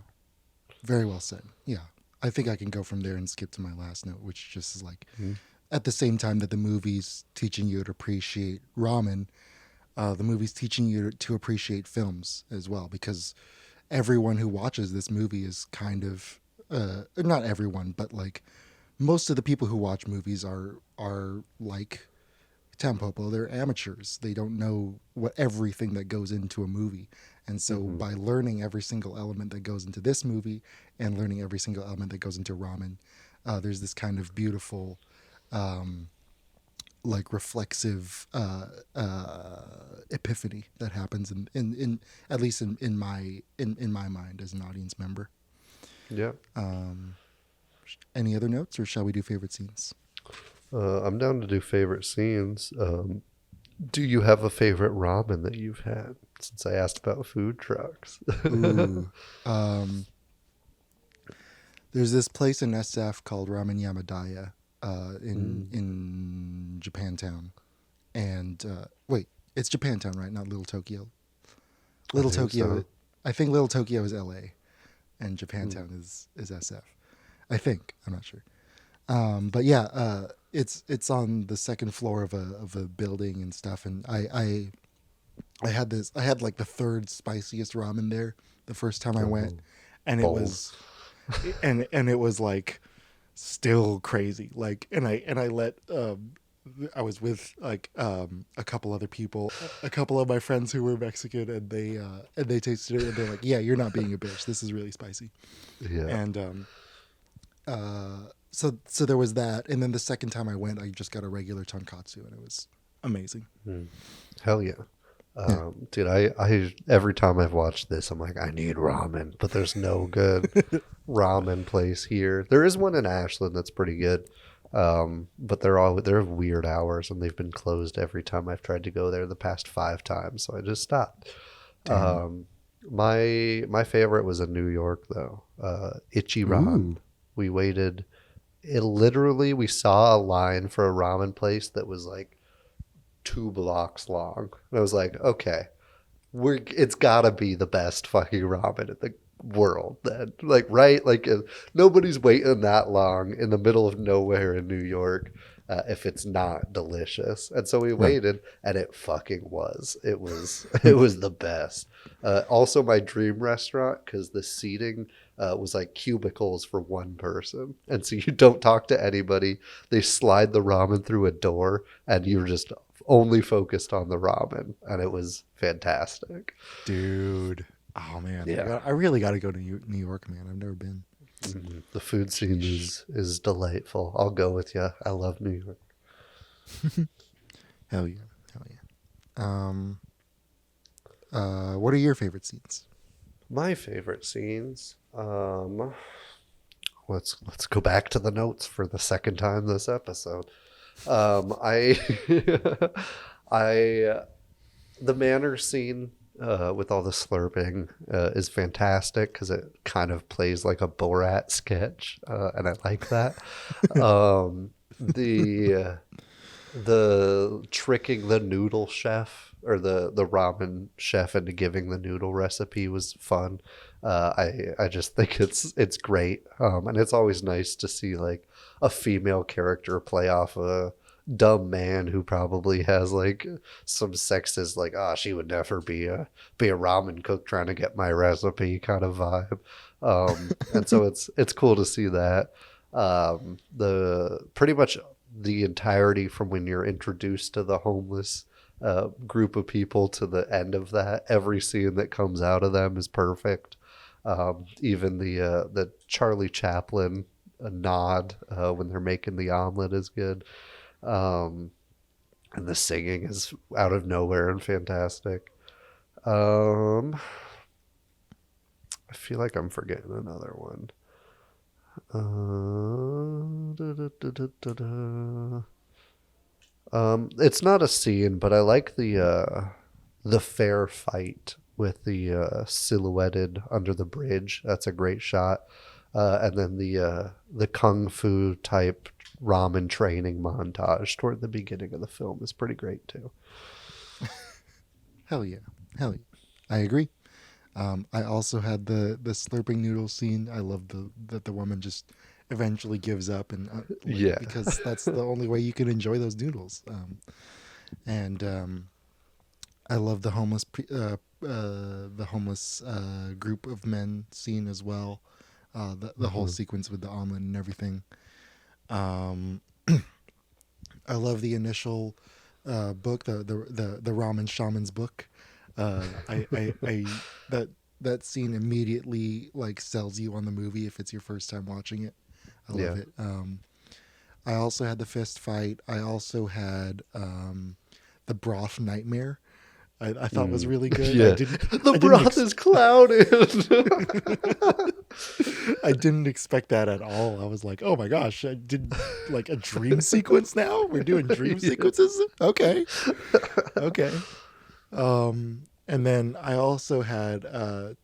very well said. Yeah. I think I can go from there and skip to my last note, which just is like, at the same time that the movie's teaching you to appreciate ramen, the movie's teaching you to appreciate films as well, because everyone who watches this movie is kind of, not everyone, but like most of the people who watch movies are like Tampopo. They're amateurs. They don't know everything that goes into a movie. And so by learning every single element that goes into this movie and learning every single element that goes into ramen, there's this kind of beautiful, like reflexive epiphany that happens in at least in my mind as an audience member. Yeah. Any other notes, or shall we do favorite scenes? I'm down to do favorite scenes. Do you have a favorite ramen that you've had? Since I asked about food trucks. Ooh. There's this place in SF called Ramen Yamadaya in Japantown. And wait, it's Japantown, right? Not Little Tokyo. Little Tokyo. So. I think Little Tokyo is LA and Japantown is SF. I think. I'm not sure. But yeah, it's on the second floor of a building and stuff, and I had like the third spiciest ramen there the first time I went, and it was and it was like still crazy, like, and I let I was with like a couple other people, a couple of my friends who were Mexican, and they tasted it and they're like, yeah, you're not being a bitch, this is really spicy. Yeah. And so there was that, and then the second time I went, I just got a regular tonkatsu, and it was amazing. Hell yeah. Dude, I every time I've watched this, I'm like, I need ramen, but there's no good ramen place here. There is one in Ashland that's pretty good, but they're weird hours, and they've been closed every time I've tried to go there the past 5 times, so I just stopped. My favorite was in New York though, Ichiran. We waited. We saw a line for a ramen place that was like 2 blocks long. And I was like, okay, it's gotta be the best fucking ramen in the world then. Like, right? Like, nobody's waiting that long in the middle of nowhere in New York if it's not delicious. And so we waited, and it fucking was. It was the best. Also my dream restaurant, because the seating was like cubicles for one person, and so you don't talk to anybody. They slide the ramen through a door, and you're just only focused on the ramen, and it was fantastic. Dude, oh man, yeah, I really got to go to New York, man. I've never been. The food scene is delightful. I'll go with you. I love New York. Hell yeah. What are your favorite scenes? My favorite scenes. Let's go back to the notes for the second time this episode. The manor scene with all the slurping is fantastic because it kind of plays like a Borat sketch, and I like that. The tricking the noodle chef or the ramen chef into giving the noodle recipe was fun. I just think it's great, and it's always nice to see like a female character play off a dumb man who probably has like some sexist, like, she would never be a ramen cook trying to get my recipe kind of vibe. And so it's cool to see that. The pretty much the entirety from when you're introduced to the homeless group of people to the end of that, every scene that comes out of them is perfect. Even the Charlie Chaplin a nod when they're making the omelet is good. And the singing is out of nowhere and fantastic. I feel like I'm forgetting another one. It's not a scene, but I like the fair fight with the silhouetted under the bridge. That's a great shot. And then the kung fu type ramen training montage toward the beginning of the film is pretty great too. Hell yeah. I agree. I also had the slurping noodle scene. I love that the woman just eventually gives up and because that's the only way you can enjoy those noodles. I love the homeless group of men scene as well. The whole sequence with the omelet and everything. I love the initial book, the ramen shaman's book. That scene immediately like sells you on the movie if it's your first time watching it. I love it. I also had the fist fight. I also had the broth nightmare. I thought was really good. Yeah. The broth is clouded. I didn't expect that at all. I was like, oh my gosh, I did like a dream sequence now? We're doing dream sequences? Okay. And then I also had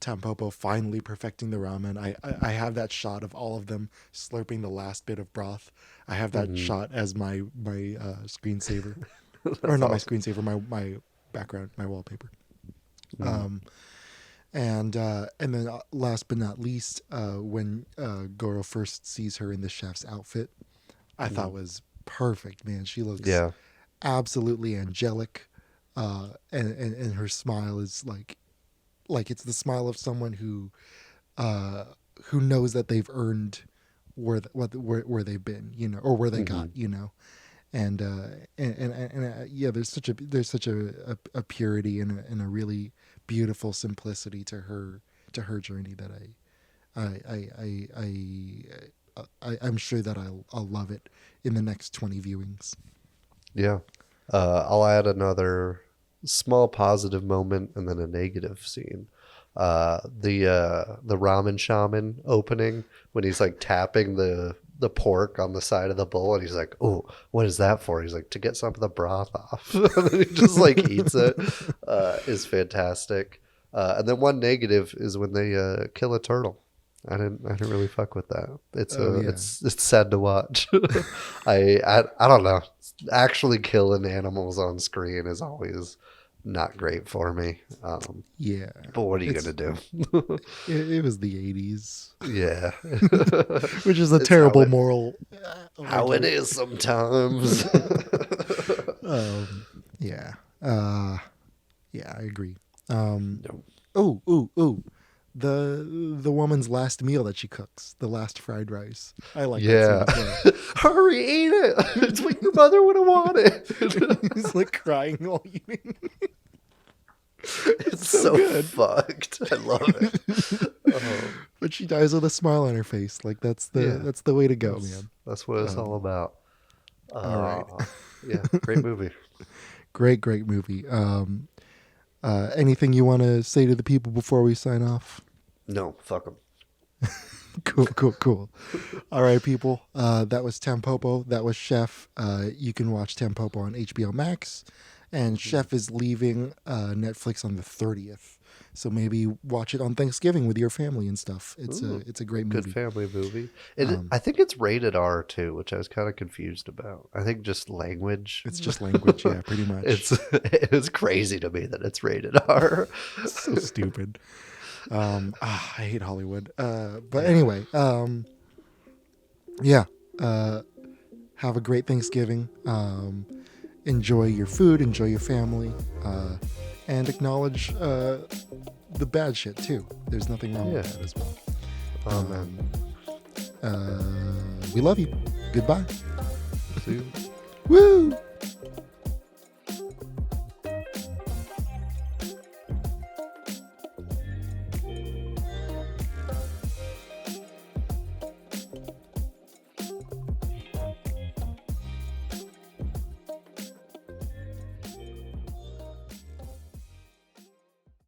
Tampopo finally perfecting the ramen. I have that shot of all of them slurping the last bit of broth. I have that shot as my screensaver. Or not awesome. My screensaver, my background, my wallpaper. And then last but not least, when Goro first sees her in the chef's outfit, I thought was perfect, man. She looks absolutely angelic. And her smile is like it's the smile of someone who knows that they've earned where they've been, you know, or where they got, you know, and there's such a purity and a really beautiful simplicity to her journey that I'm sure that I'll love it in the next 20 viewings. Yeah. I'll add another small positive moment and then a negative scene. The ramen shaman opening when he's like tapping the pork on the side of the bowl and he's like, oh, what is that for? He's like, to get some of the broth off. And then he just like eats it. Is fantastic. And then one negative is when they kill a turtle. I didn't really fuck with that. It's sad to watch. I don't know. Actually killing animals on screen is always not great for me. But what are you gonna do? it was the 80s. Yeah. Which is a terrible moral. How it is sometimes. Yeah. I agree. Ooh. The woman's last meal that she cooks, the last fried rice. I like that scene as well. Hurry, eat it. It's what your mother would have wanted. He's like crying while eating. It's so good. Fucked. I love it. But she dies with a smile on her face. Like that's the way to go, man. That's what it's all about. All right. Yeah, great movie. Great movie. Anything you want to say to the people before we sign off? No, fuck them. Cool. All right, people. That was Tampopo. That was Chef. You can watch Tampopo on HBO Max. And Chef is leaving Netflix on the 30th. So maybe watch it on Thanksgiving with your family and stuff. It's a great movie. Good family movie. I think it's rated R too, which I was kind of confused about. I think just language. It's just language, yeah, pretty much. It's crazy to me that it's rated R. So stupid. I hate Hollywood. But anyway, have a great Thanksgiving. Enjoy your food, enjoy your family, and acknowledge the bad shit too. There's nothing wrong with that as well. We love you. Goodbye. See you. Woo!